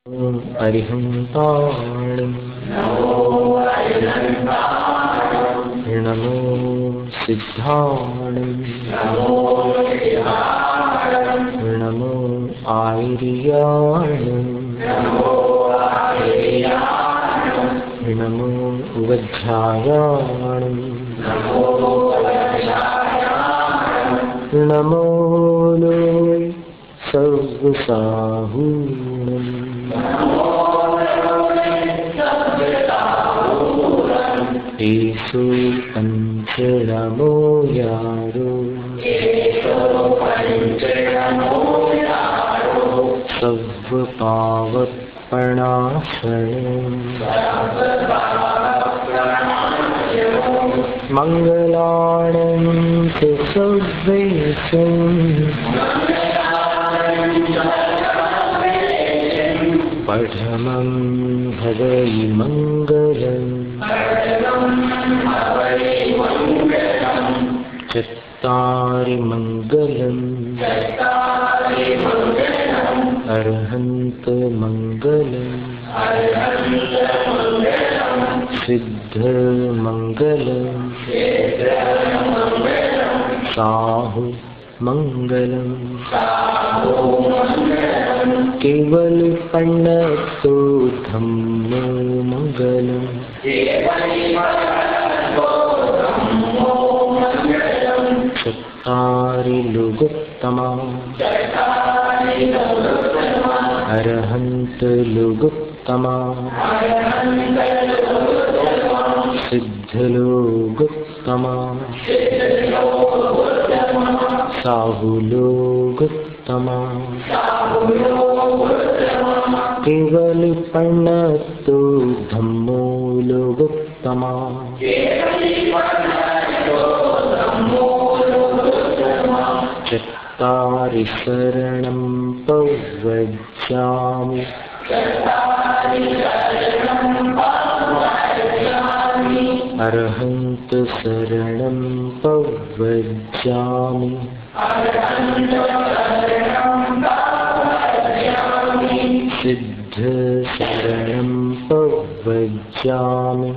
अरिहंताणं नमो सिद्धाणं नमो आयर्याणं नमो उवध्यायाणं नमो लोय सर्वसाहूणम् ईशो पंचनमो यारो सर्वपावपणाशनं मंगलाणं च सर्वेषां पठमं भवै मंगलम् चत्तारि मंगलम् अर्हन्त मंगलम् सिद्ध मंगलम् साहु मंगलम् केवल पन्नतो धम्मो मंगलम् चत्तारि लोकोत्तमा अरहन्त लोकोत्तमा सिद्ध लोकोत्तमा साहु लोकोत्तमा केवल पन्नतो धम्मो लोकोत्तमा चत्तारि शरणं प्रव्रजामि अरहन्त शरणं प्रव्रजामि सिद्ध शरणं प्रव्रजामि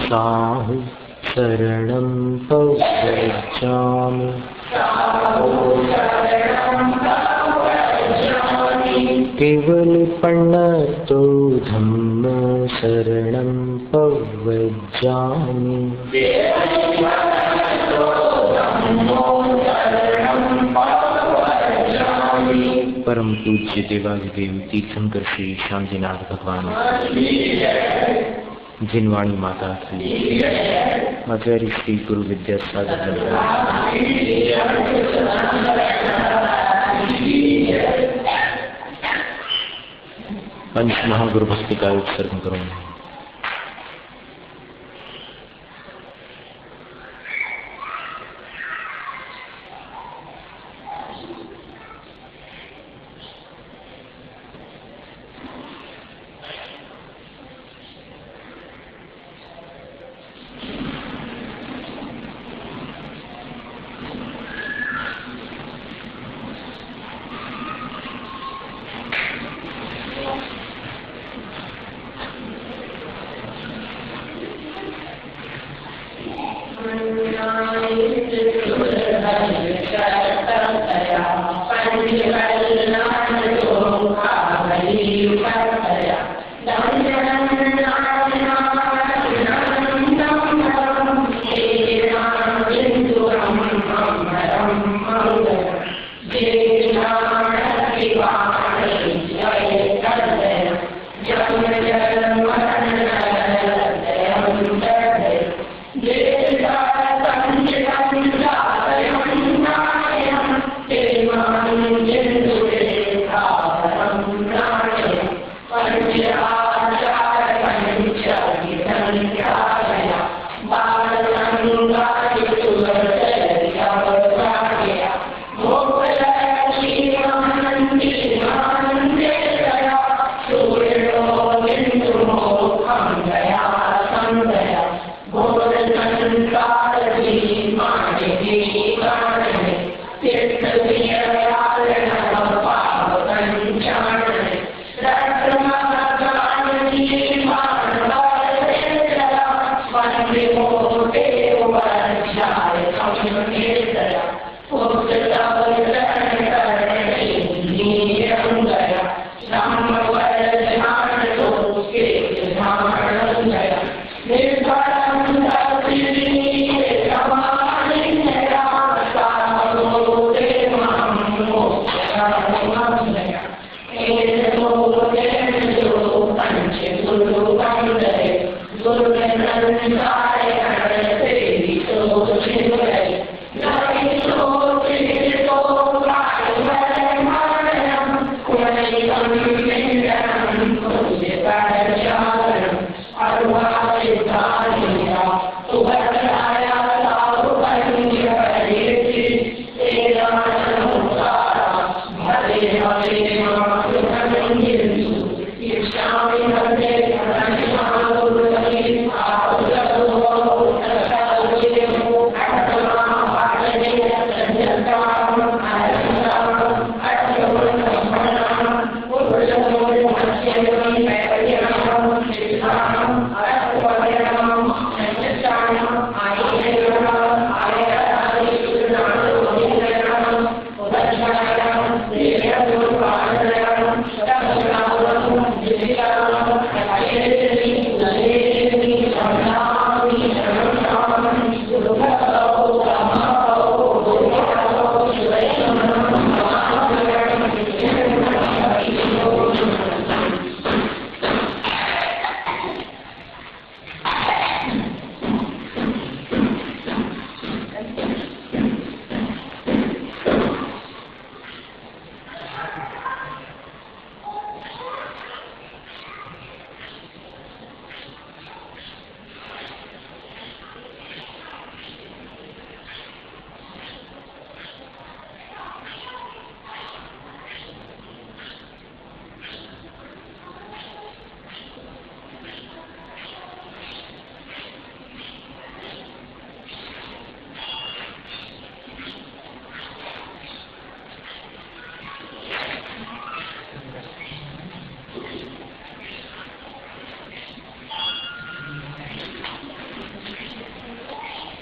साहु शरणं प्रव्रजामि केवल पन्नतो धम्म शरणं प्रव्रजामि परम पूज्य देवाधिदेव तीर्थंकर श्री शांतिनाथ भगवान जिनवाणी माता श्री आचार्य श्री गुरु विद्यासागर पंच महागुरु भक्ति का उत्सर्ग करूंगा। Yeah.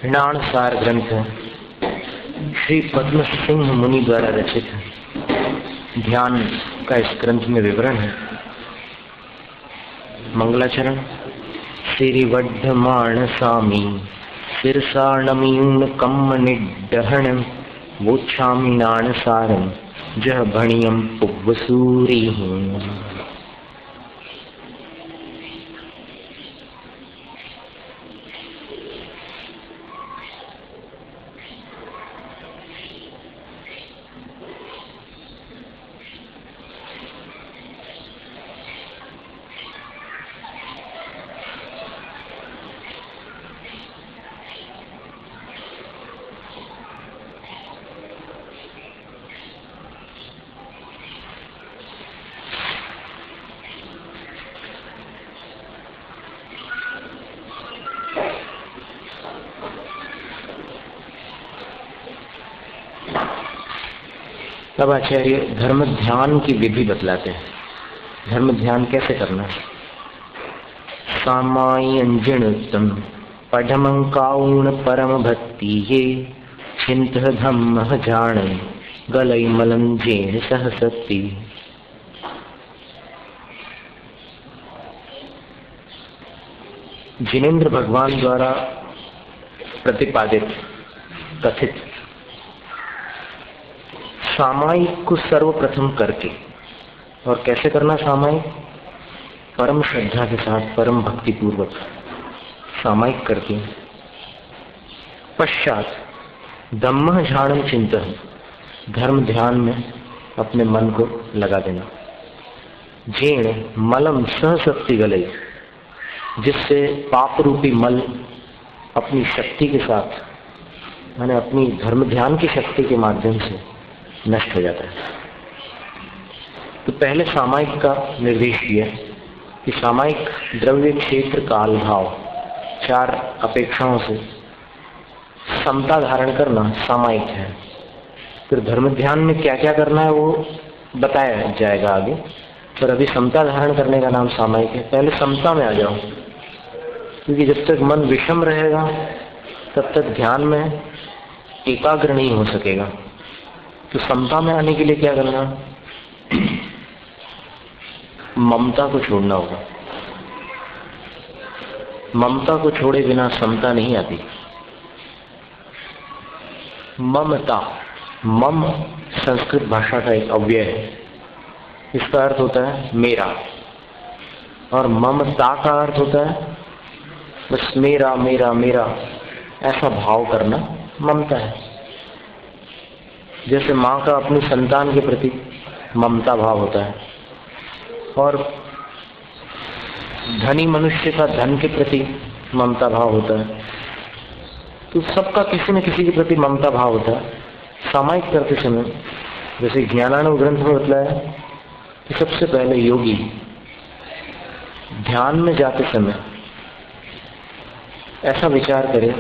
नाणसार ग्रंथ श्री पद्म सिंह मुनि द्वारा रचित है। ध्यान का इस ग्रंथ में विवरण है। मंगलाचरण। सिरिवड्ढमाण सामी सिरसाणमीन कम्म निड्डहण वोच्छामि नाणसारं जह भणियं पुव्वसूरि। तब आचार्य धर्म ध्यान की विधि बतलाते हैं। धर्म ध्यान कैसे करना है। सामायंजनोत्तम पढ़मंकाउण परम भक्ति ये चिंत धम्म जान गलई मलम जेन सह सत्ती। जिनेन्द्र भगवान द्वारा प्रतिपादित कथित सामायिक को सर्वप्रथम करके, और कैसे करना सामायिक, परम श्रद्धा के साथ परम भक्ति पूर्वक सामायिक करके, पश्चात धम्म झाणम चिंतन धर्म ध्यान में अपने मन को लगा देना। जेण मलम सहशक्ति गलई, जिससे पाप रूपी मल अपनी शक्ति के साथ, माने अपनी धर्म ध्यान की शक्ति के माध्यम से नष्ट हो जाता है। तो पहले सामायिक का निर्देश दिया कि सामायिक द्रव्य क्षेत्र काल भाव चार अपेक्षाओं से समता धारण करना सामायिक है। फिर धर्म ध्यान में क्या क्या करना है वो बताया जाएगा आगे, पर अभी समता धारण करने का नाम सामायिक है। पहले समता में आ जाओ, क्योंकि जब तक मन विषम रहेगा तब तक ध्यान में एकाग्र नहीं हो सकेगा। तो समता में आने के लिए क्या करना, ममता को छोड़ना होगा। ममता को छोड़े बिना समता नहीं आती। ममता, मम संस्कृत भाषा का एक अव्यय है। इसका अर्थ होता है मेरा, और ममता का अर्थ होता है बस मेरा मेरा मेरा ऐसा भाव करना ममता है। जैसे माँ का अपनी संतान के प्रति ममता भाव होता है, और धनी मनुष्य का धन के प्रति ममता भाव होता है। तो सबका किसी न किसी के प्रति ममता भाव होता है। सामायिक करते समय जैसे ज्ञानानंद ग्रंथ में बतलाया कि सबसे पहले योगी ध्यान में जाते समय ऐसा विचार करे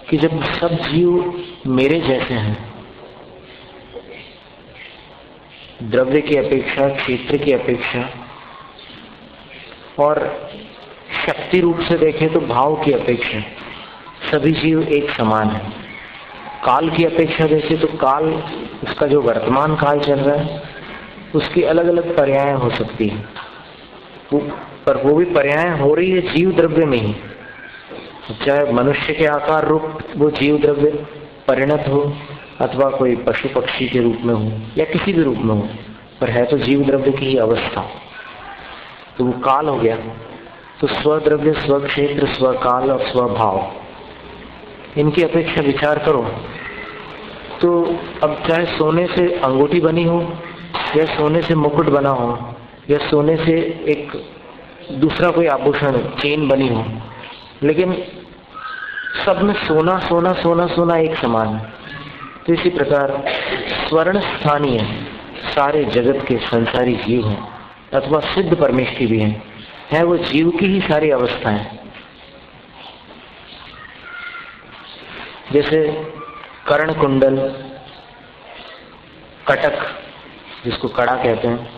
कि जब सब जीव मेरे जैसे हैं, द्रव्य की अपेक्षा, क्षेत्र की अपेक्षा, और शक्ति रूप से देखें तो भाव की अपेक्षा, सभी जीव एक समान है। काल की अपेक्षा देखें तो काल, उसका जो वर्तमान काल चल रहा है उसकी अलग अलग पर्याय हो सकती है, पर वो भी पर्याय हो रही है जीव द्रव्य में ही। चाहे मनुष्य के आकार रूप वो जीव द्रव्य परिणत हो, अथवा कोई पशु पक्षी के रूप में हो, या किसी भी रूप में हो, पर है तो जीव द्रव्य की ही अवस्था। तो वो काल हो गया। तो स्वद्रव्य, स्वक्षेत्र, स्वकाल और स्वभाव, इनकी अपेक्षा विचार करो तो अब चाहे सोने से अंगूठी बनी हो, या सोने से मुकुट बना हो, या सोने से एक दूसरा कोई आभूषण चेन बनी हो, लेकिन सब में सोना सोना सोना सोना एक समान है। तो इसी प्रकार स्वर्ण स्थानीय सारे जगत के संसारी जीव हैं, अथवा सिद्ध परमेष्ठी भी हैं, है वो जीव की ही सारी अवस्थाएं। जैसे कर्ण कुंडल, कटक जिसको कड़ा कहते हैं,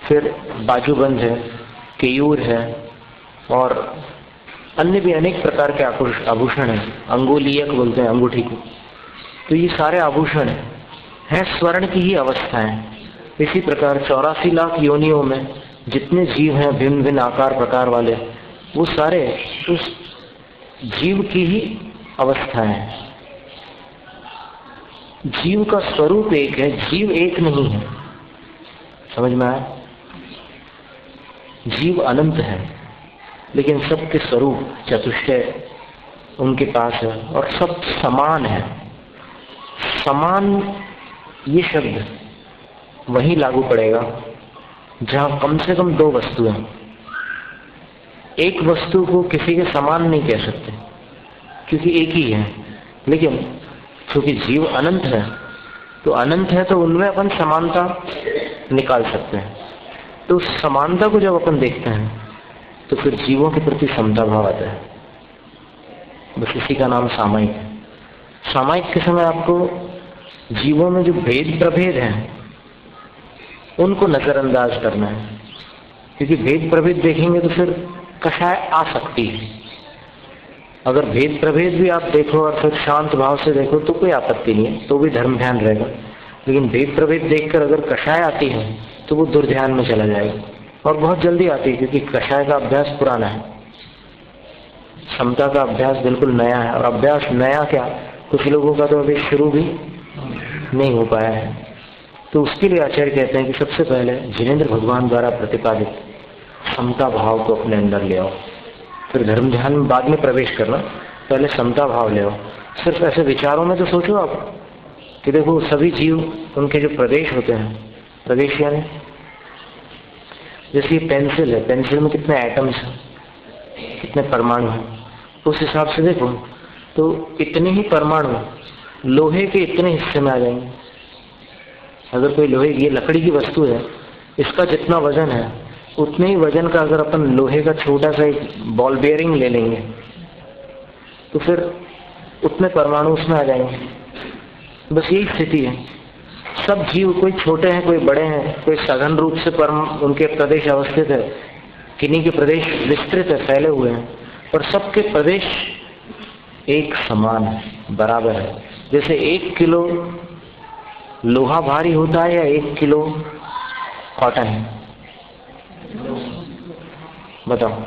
फिर बाजूबंद है, केयूर है, और अन्य भी अनेक प्रकार के आभूषण हैं, अंगुलीयक बोलते हैं अंगूठी को। तो ये सारे आभूषण हैं स्वर्ण की ही अवस्थाएं। इसी प्रकार 84 लाख योनियों में जितने जीव हैं भिन्न भिन्न आकार प्रकार वाले, वो सारे उस जीव की ही अवस्थाएं हैं। जीव का स्वरूप एक है, जीव एक नहीं है। समझ में आया? जीव अनंत है, लेकिन सबके स्वरूप चतुष्टय उनके पास है और सब समान है। समान ये शब्द वहीं लागू पड़ेगा जहां कम से कम दो वस्तुएं। एक वस्तु को किसी के समान नहीं कह सकते क्योंकि एक ही है, लेकिन क्योंकि जीव अनंत है तो अनंत है तो उनमें अपन समानता निकाल सकते हैं। तो उस समानता को जब अपन देखते हैं तो फिर जीवों के प्रति समता भाव आता है। बस इसी का नाम सामायिक है। सामायिक के समय आपको जीवों में जो भेद प्रभेद हैं उनको नजरअंदाज करना है, क्योंकि भेद प्रभेद देखेंगे तो फिर कषाय आ सकती है। अगर भेद प्रभेद भी आप देखो और फिर शांत भाव से देखो तो कोई आपत्ति नहीं है, तो भी धर्म ध्यान रहेगा। लेकिन भेद प्रभेद देखकर अगर कषाय आती है तो वो दुर्ध्यान में चला जाएगा, और बहुत जल्दी आती है क्योंकि कषाय का अभ्यास पुराना है, समता का अभ्यास बिल्कुल नया है। और अभ्यास नया क्या, कुछ लोगों का तो अभी शुरू भी नहीं हो पाया है। तो उसके लिए आचार्य कहते हैं कि सबसे पहले जिनेंद्र भगवान द्वारा प्रतिपादित समता भाव को अपने अंदर ले आओ, फिर धर्म ध्यान में बाद में प्रवेश करना, पहले समता भाव ले आओ। सिर्फ ऐसे विचारों में तो सोचो आप कि देखो सभी जीव उनके जो प्रदेश होते हैं, प्रदेश यानी जैसे पेंसिल है, पेंसिल में कितने एटम्स हैं, कितने परमाणु हैं, उस हिसाब से देखो तो इतने ही परमाणु लोहे के इतने हिस्से में आ जाएंगे। अगर कोई लोहे की, ये लकड़ी की वस्तु है, इसका जितना वजन है उतने ही वजन का अगर अपन लोहे का छोटा सा एक बॉल बेयरिंग ले लेंगे तो फिर उतने परमाणु उसमें आ जाएंगे। बस यही स्थिति है। सब जीव कोई छोटे हैं, कोई बड़े हैं, कोई सघन रूप से उनके प्रदेश अवस्थित है, किन्हीं के प्रदेश विस्तृत है, फैले हुए हैं, पर सबके प्रदेश एक समान है, बराबर है। जैसे 1 किलो लोहा भारी होता है या 1 किलो कॉटन है, बताओ?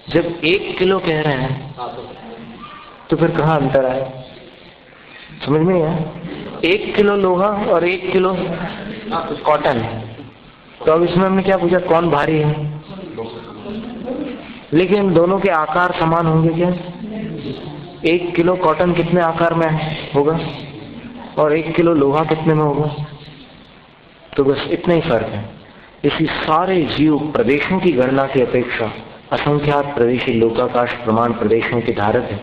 जब 1 किलो कह रहे हैं तो फिर कहाँ अंतर आया? समझ में आया? 1 किलो लोहा और 1 किलो कॉटन, तो अब इसमें हमने क्या पूछा, कौन भारी है? लेकिन दोनों के आकार समान होंगे क्या? 1 किलो कॉटन कितने आकार में होगा और 1 किलो लोहा कितने में होगा? तो बस इतना ही फर्क है। इसी सारे जीव प्रदेशों की गणना की अपेक्षा असंख्यात प्रदेशी लोकाकाश प्रमाण प्रदेशों के धारक है।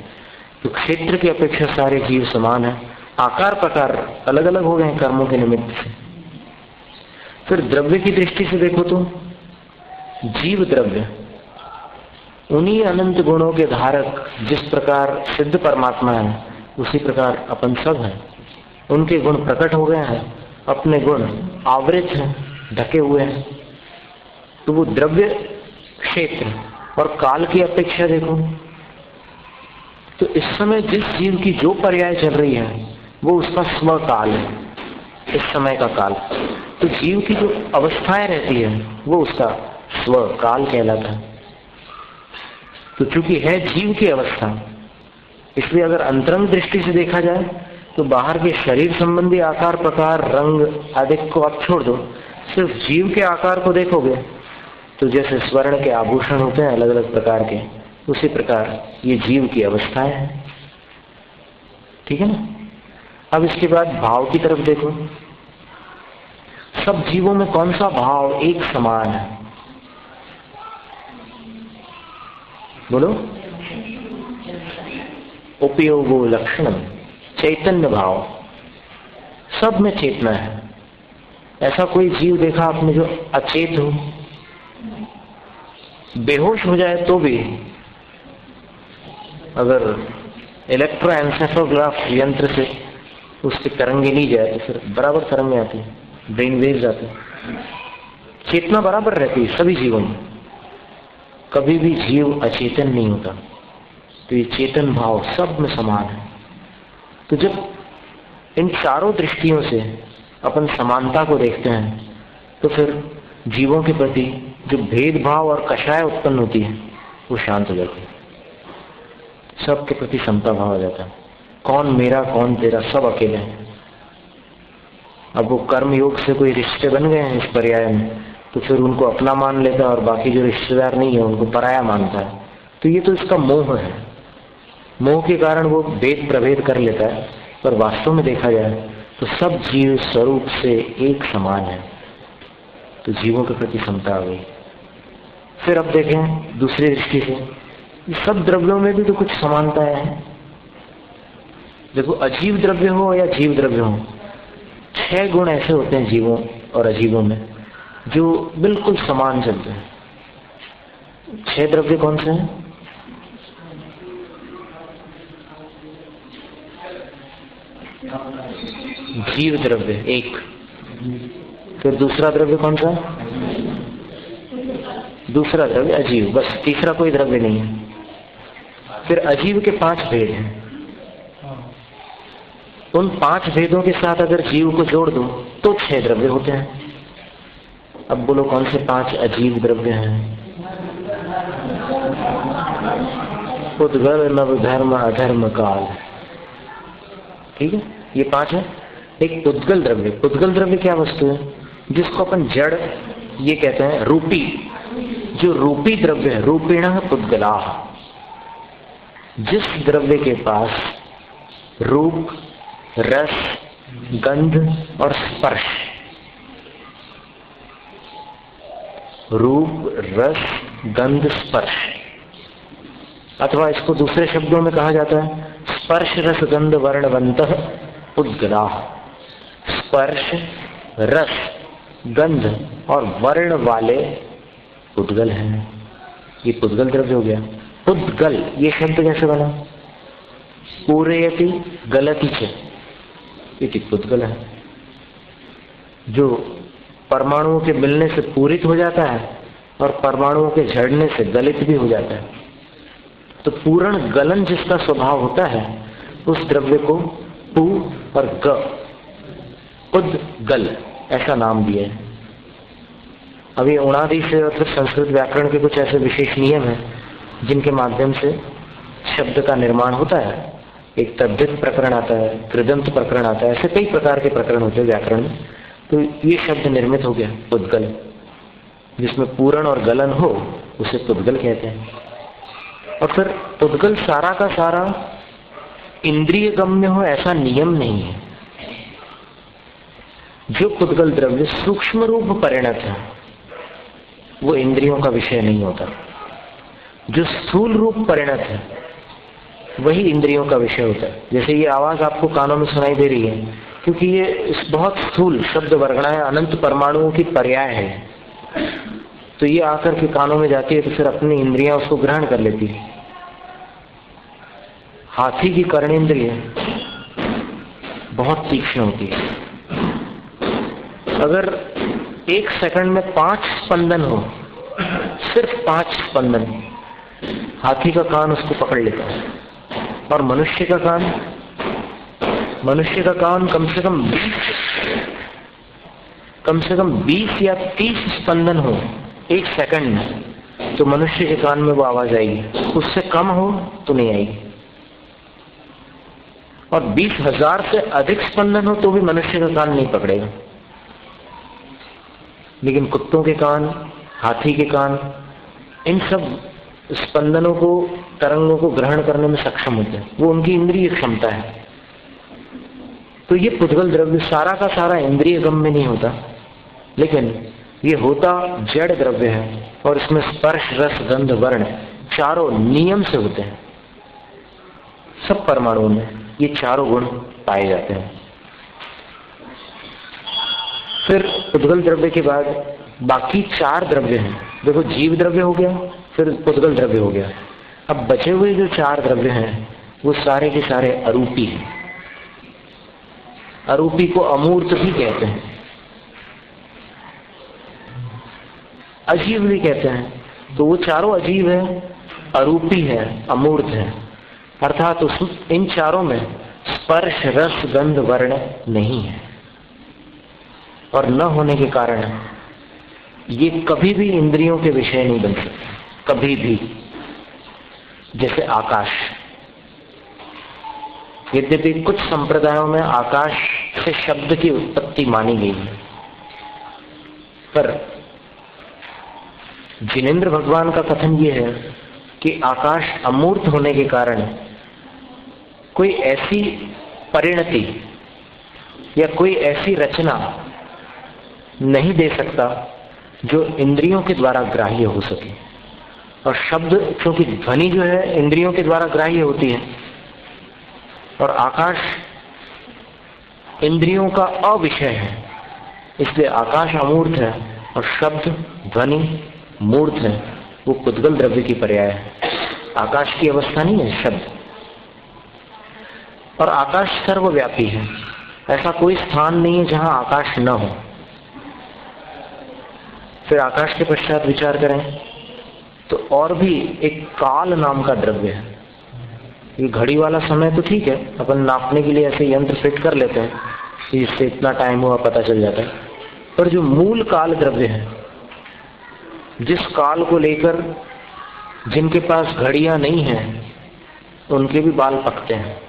तो क्षेत्र की अपेक्षा सारे जीव समान है, आकार प्रकार अलग अलग हो गए हैं कर्मों के निमित्त से। फिर द्रव्य की दृष्टि से देखो तो जीव द्रव्य उन्हीं अनंत गुणों के धारक, जिस प्रकार सिद्ध परमात्मा है उसी प्रकार अपन सब हैं। उनके गुण प्रकट हो गए हैं, अपने गुण आवृत हैं, ढके हुए हैं। तो वो द्रव्य क्षेत्र और काल की अपेक्षा देखो तो इस समय जिस जीव की जो पर्याय चल रही है वो उसका स्व काल है, इस समय का काल। तो जीव की जो अवस्थाएं रहती है वो उसका स्व काल कहलाता है। तो चूंकि है जीव की अवस्था, इसलिए अगर अंतरंग दृष्टि से देखा जाए तो बाहर के शरीर संबंधी आकार प्रकार रंग आदि को आप छोड़ दो, सिर्फ जीव के आकार को देखोगे तो जैसे स्वर्ण के आभूषण होते हैं अलग अलग प्रकार के, उसी प्रकार ये जीव की अवस्थाएं हैं। ठीक है ना? अब इसके बाद भाव की तरफ देखो। सब जीवों में कौन सा भाव एक समान है? बोलो। उपयोगो लक्षणम, चैतन्य भाव। सब में चेतना है। ऐसा कोई जीव देखा आपने जो अचेत हो? बेहोश हो जाए तो भी अगर इलेक्ट्रोएन्सेफोग्राफ यंत्र से उसकी तरंगे ली जाए तो फिर बराबर तरंगे आती है, ब्रेन वेव्स आते हैं। चेतना बराबर रहती है सभी जीवों में, कभी भी जीव अचेतन नहीं होता। तो ये चेतन भाव सब में समान है। तो जब इन चारों दृष्टियों से अपन समानता को देखते हैं तो फिर जीवों के प्रति जो भेदभाव और कषाय उत्पन्न होती है वो शांत हो जाती है, सबके प्रति समता भाव आ जाता है। कौन मेरा कौन तेरा, सब अकेले हैं। अब वो कर्म योग से कोई रिश्ते बन गए हैं इस पर्याय में, तो फिर उनको अपना मान लेता है और बाकी जो रिश्तेदार नहीं है उनको पराया मानता है। तो ये तो इसका मोह है, मोह के कारण वो भेद प्रभेद कर लेता है। पर वास्तव में देखा जाए तो सब जीव स्वरूप से एक समान है, तो जीवों के प्रति समता आ गई। फिर अब देखें दूसरी दृष्टि से, सब द्रव्यों में भी तो कुछ समानता है। देखो, अजीव द्रव्य हो या जीव द्रव्य हो, 6 गुण ऐसे होते हैं जीवों और अजीवों में जो बिल्कुल समान चलते हैं। 6 द्रव्य कौन से हैं? जीव द्रव्य एक, फिर दूसरा द्रव्य कौन सा? दूसरा द्रव्य अजीव, बस तीसरा कोई द्रव्य नहीं है। फिर अजीव के 5 भेद हैं। उन 5 भेदों के साथ अगर जीव को जोड़ दो तो 6 द्रव्य होते हैं। अब बोलो कौन से 5 अजीव द्रव्य हैं? उद्गल, नव, धर्म, अधर्म, काल। ठीक है, ये 5 है। एक उद्गल द्रव्य। उद्गल द्रव्य क्या वस्तु है? जिसको अपन जड़ ये कहते हैं, रूपी, जो रूपी द्रव्य है, रूपिणः पुद्गला। जिस द्रव्य के पास रूप, रस, गंध और स्पर्श, रूप, रस, गंध, स्पर्श, अथवा इसको दूसरे शब्दों में कहा जाता है स्पर्श रस गंध वर्णवंतः पुद्गला। स्पर्श, रस, गंध और वर्ण वाले पुद्गल हैं। ये पुद्गल द्रव्य हो गया। पुद्गल ये शब्द कैसे बना? पूरयति गलति च, ये पुद्गल है। जो परमाणुओं के मिलने से पूरित हो जाता है और परमाणुओं के झड़ने से गलित भी हो जाता है। तो पूर्ण गलन जिसका स्वभाव होता है उस द्रव्य को पू और ग, पुद्गल ऐसा नाम दिया है। अभी उणादि से और फिर संस्कृत व्याकरण के कुछ ऐसे विशेष नियम हैं जिनके माध्यम से शब्द का निर्माण होता है। एक तद्धित प्रकरण आता है, कृदंत प्रकरण आता है, ऐसे कई प्रकार के प्रकरण होते हैं व्याकरण में। तो ये शब्द निर्मित हो गया पुद्गल, जिसमें पूर्ण और गलन हो उसे पुद्गल कहते हैं। और फिर पुद्गल सारा का सारा इंद्रिय गम्य हो ऐसा नियम नहीं है। जो पुद्गल द्रव्य सूक्ष्म रूप परिणत है वो इंद्रियों का विषय नहीं होता। जो स्थूल रूप परिणत है वही इंद्रियों का विषय होता है। जैसे ये आवाज आपको कानों में सुनाई दे रही है क्योंकि ये इस बहुत स्थूल शब्द वर्गणाएं अनंत परमाणुओं की पर्याय है। तो ये आकर के कानों में जाती है तो फिर अपनी इंद्रियां उसको ग्रहण कर लेती है। हाथी की कर्णेंद्रिय बहुत तीक्ष्ण होती है। अगर 1 सेकंड में 5 स्पंदन हो, सिर्फ 5 स्पंदन, हाथी का कान उसको पकड़ लेता है। और मनुष्य का कान कम से कम 20 या 30 स्पंदन हो 1 सेकंड में तो मनुष्य के कान में वो आवाज आएगी। उससे कम हो तो नहीं आएगी। और 20,000 से अधिक स्पंदन हो तो भी मनुष्य का कान नहीं पकड़ेगा। लेकिन कुत्तों के कान, हाथी के कान, इन सब स्पंदनों को, तरंगों को ग्रहण करने में सक्षम होते हैं। वो उनकी इंद्रिय क्षमता है। तो ये पुद्गल द्रव्य सारा का सारा इंद्रिय गम्य नहीं होता, लेकिन ये होता जड़ द्रव्य है। और इसमें स्पर्श, रस, गंध, वर्ण चारों नियम से होते हैं। सब परमाणुओं में ये चारों गुण पाए जाते हैं। फिर पुद्गल द्रव्य के बाद बाकी 4 द्रव्य हैं। देखो, जीव द्रव्य हो गया, फिर पुद्गल द्रव्य हो गया। अब बचे हुए जो 4 द्रव्य हैं वो सारे के सारे अरूपी हैं। अरूपी को अमूर्त भी कहते हैं। अजीव भी कहते हैं। तो वो चारों अजीव है, अरूपी है, अमूर्त है, अर्थात इन चारों में स्पर्श रस गंध वर्ण नहीं है। और न होने के कारण ये कभी भी इंद्रियों के विषय नहीं बन सकते, कभी भी। जैसे आकाश, यद्यपि कुछ संप्रदायों में आकाश से शब्द की उत्पत्ति मानी गई है, पर जिनेंद्र भगवान का कथन ये है कि आकाश अमूर्त होने के कारण कोई ऐसी परिणति या कोई ऐसी रचना नहीं दे सकता जो इंद्रियों के द्वारा ग्राह्य हो सके। और शब्द, क्योंकि ध्वनि जो है इंद्रियों के द्वारा ग्राह्य होती है, और आकाश इंद्रियों का अविषय है, इसलिए आकाश अमूर्त है और शब्द ध्वनि मूर्त है। वो पुद्गल द्रव्य की पर्याय है, आकाश की अवस्था नहीं है शब्द। और आकाश सर्वव्यापी है, ऐसा कोई स्थान नहीं है जहां आकाश न हो। फिर आकाश के पश्चात विचार करें तो और भी एक काल नाम का द्रव्य है। ये घड़ी वाला समय तो ठीक है, अपन नापने के लिए ऐसे यंत्र फिट कर लेते हैं कि इससे इतना टाइम हुआ पता चल जाता है, पर जो मूल काल द्रव्य है, जिस काल को लेकर जिनके पास घड़ियां नहीं हैं उनके भी बाल पकते हैं।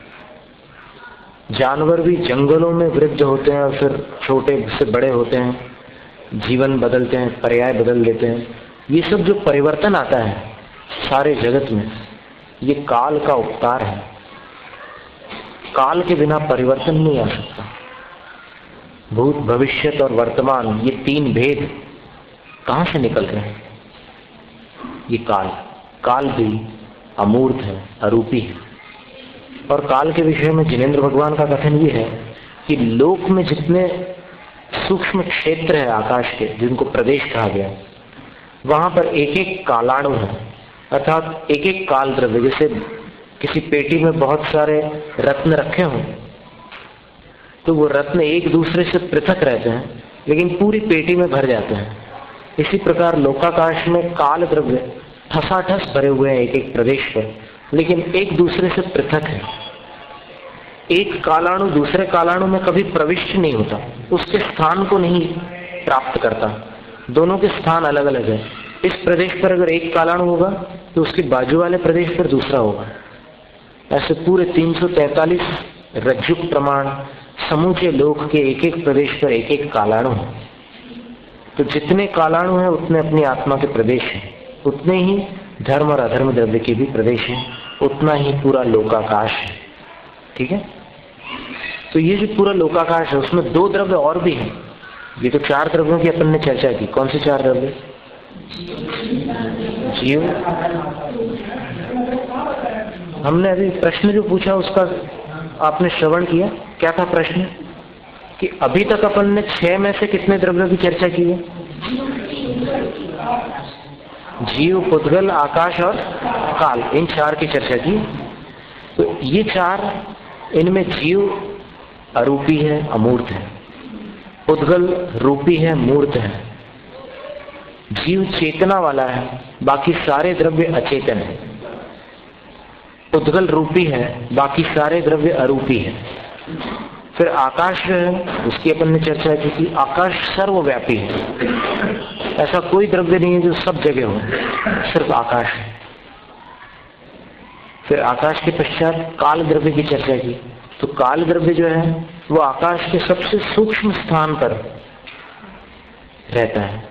जानवर भी जंगलों में वृद्ध होते हैं और फिर छोटे से बड़े होते हैं, जीवन बदलते हैं, पर्याय बदल लेते हैं। ये सब जो परिवर्तन आता है सारे जगत में, ये काल का उपकार है। काल के बिना परिवर्तन नहीं आ सकता। भूत, भविष्यत और वर्तमान, ये तीन भेद कहां से निकल रहे हैं? ये काल भी अमूर्त है, अरूपी है। और काल के विषय में जिनेंद्र भगवान का कथन ये है कि लोक में जितने सूक्ष्म क्षेत्र है आकाश के, जिनको प्रदेश कहा गया, वहां पर एक एक कालाणु है, अर्थात एक एक काल द्रव्य। जैसे किसी पेटी में बहुत सारे रत्न रखे हों तो वो रत्न एक दूसरे से पृथक रहते हैं लेकिन पूरी पेटी में भर जाते हैं। इसी प्रकार लोकाकाश में काल द्रव्य ठसाठस भरे हुए हैं एक एक प्रदेश पर, लेकिन एक दूसरे से पृथक है। एक कालाणु दूसरे कालाणु में कभी प्रविष्ट नहीं होता, उसके स्थान को नहीं प्राप्त करता, दोनों के स्थान अलग अलग है। इस प्रदेश पर अगर एक कालाणु होगा तो उसके बाजू वाले प्रदेश पर दूसरा होगा। ऐसे पूरे 343 रज्जुक प्रमाण समूचे लोक के एक एक प्रदेश पर एक एक कालाणु है। तो जितने कालाणु हैं उतने अपनी आत्मा के प्रदेश हैं, उतने ही धर्म और अधर्म द्रव्य के भी प्रदेश हैं, उतना ही पूरा लोकाकाश है। ठीक है, तो ये जो पूरा लोकाकाश है उसमें दो द्रव्य और भी हैं। ये तो चार द्रव्यों की अपन ने चर्चा की। कौन से चार द्रव्य? जीव। हमने अभी प्रश्न जो पूछा उसका आपने श्रवण किया? क्या था प्रश्न? कि अभी तक अपन ने 6 में से कितने द्रव्यों की चर्चा की है? जीव, पुद्गल, आकाश और काल, इन चार की चर्चा की। तो ये चार, इनमें जीव अरूपी है, अमूर्त है। पुद्गल रूपी है, मूर्त है। जीव चेतना वाला है, बाकी सारे द्रव्य अचेतन है। पुद्गल रूपी है, बाकी सारे द्रव्य अरूपी है। फिर आकाश जो है उसकी अपन ने चर्चा की थी। आकाश सर्वव्यापी है, ऐसा कोई द्रव्य नहीं है जो सब जगह हो, सिर्फ आकाश है। फिर आकाश के पश्चात काल द्रव्य की चर्चा की। तो काल द्रव्य जो है वो आकाश के सबसे सूक्ष्म स्थान पर रहता है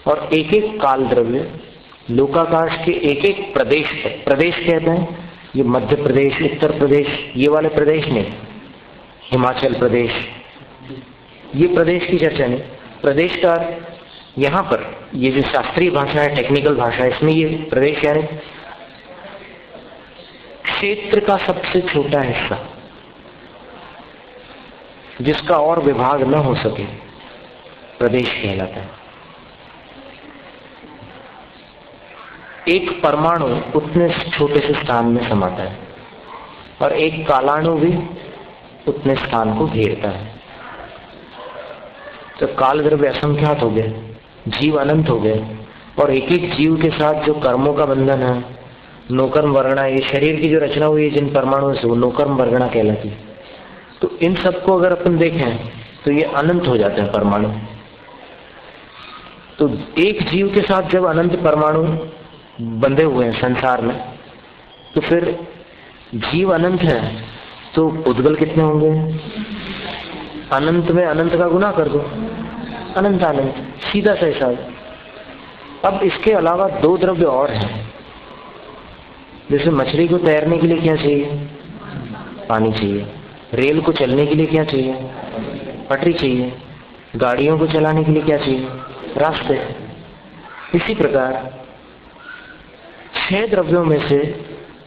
और एक एक काल द्रव्य लोकाकाश के एक एक प्रदेश पर, प्रदेश कहते हैं ये मध्य प्रदेश, उत्तर प्रदेश, ये वाले प्रदेश नहीं, हिमाचल प्रदेश, ये प्रदेश की चर्चा नहीं। प्रदेश का यहाँ पर ये जो शास्त्रीय भाषा है, टेक्निकल भाषा है, इसमें ये प्रदेश यानी क्षेत्र का सबसे छोटा हिस्सा जिसका और विभाग न हो सके, प्रदेश कहलाता है। एक परमाणु उतने छोटे से स्थान में समाता है और एक कालाणु भी उतने स्थान को घेरता है। तो काल द्रव्य असंख्यात हो गए, जीव अनंत हो गए, और एक एक जीव के साथ जो कर्मों का बंधन है, नौकर्म वर्गणा, ये शरीर की जो रचना हुई है जिन परमाणुओं से, वो नौकर्म वर्गणा कहलाती है। तो इन सबको अगर अपन देखें तो ये अनंत हो जाते हैं परमाणु। तो एक जीव के साथ जब अनंत परमाणु बंधे हुए हैं संसार में, तो फिर जीव अनंत है तो उद्गल कितने होंगे? अनंत में अनंत का गुना कर दो, अनंत अनंत, सीधा सा हिसाब। अब इसके अलावा दो द्रव्य और हैं। जैसे मछली को तैरने के लिए क्या चाहिए? पानी चाहिए। रेल को चलने के लिए क्या चाहिए? पटरी चाहिए। गाड़ियों को चलाने के लिए क्या चाहिए? रास्ते। इसी प्रकार 6 द्रव्यों में से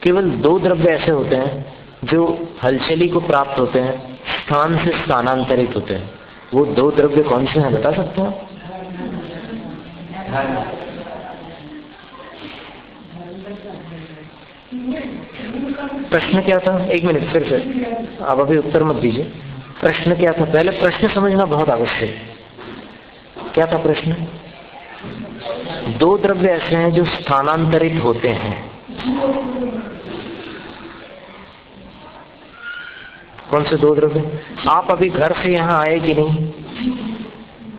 केवल 2 द्रव्य ऐसे होते हैं जो हलचली को प्राप्त होते हैं, स्थान से स्थानांतरित होते हैं। वो 2 द्रव्य कौन से हैं, बता सकते हैं? प्रश्न क्या था? 1 मिनट, फिर से आप अभी उत्तर मत दीजिए। प्रश्न क्या था? पहले प्रश्न समझना बहुत आवश्यक है। क्या था प्रश्न? 2 द्रव्य ऐसे हैं जो स्थानांतरित होते हैं। कौन से 2 द्रव्य? आप अभी घर से यहाँ आए कि नहीं?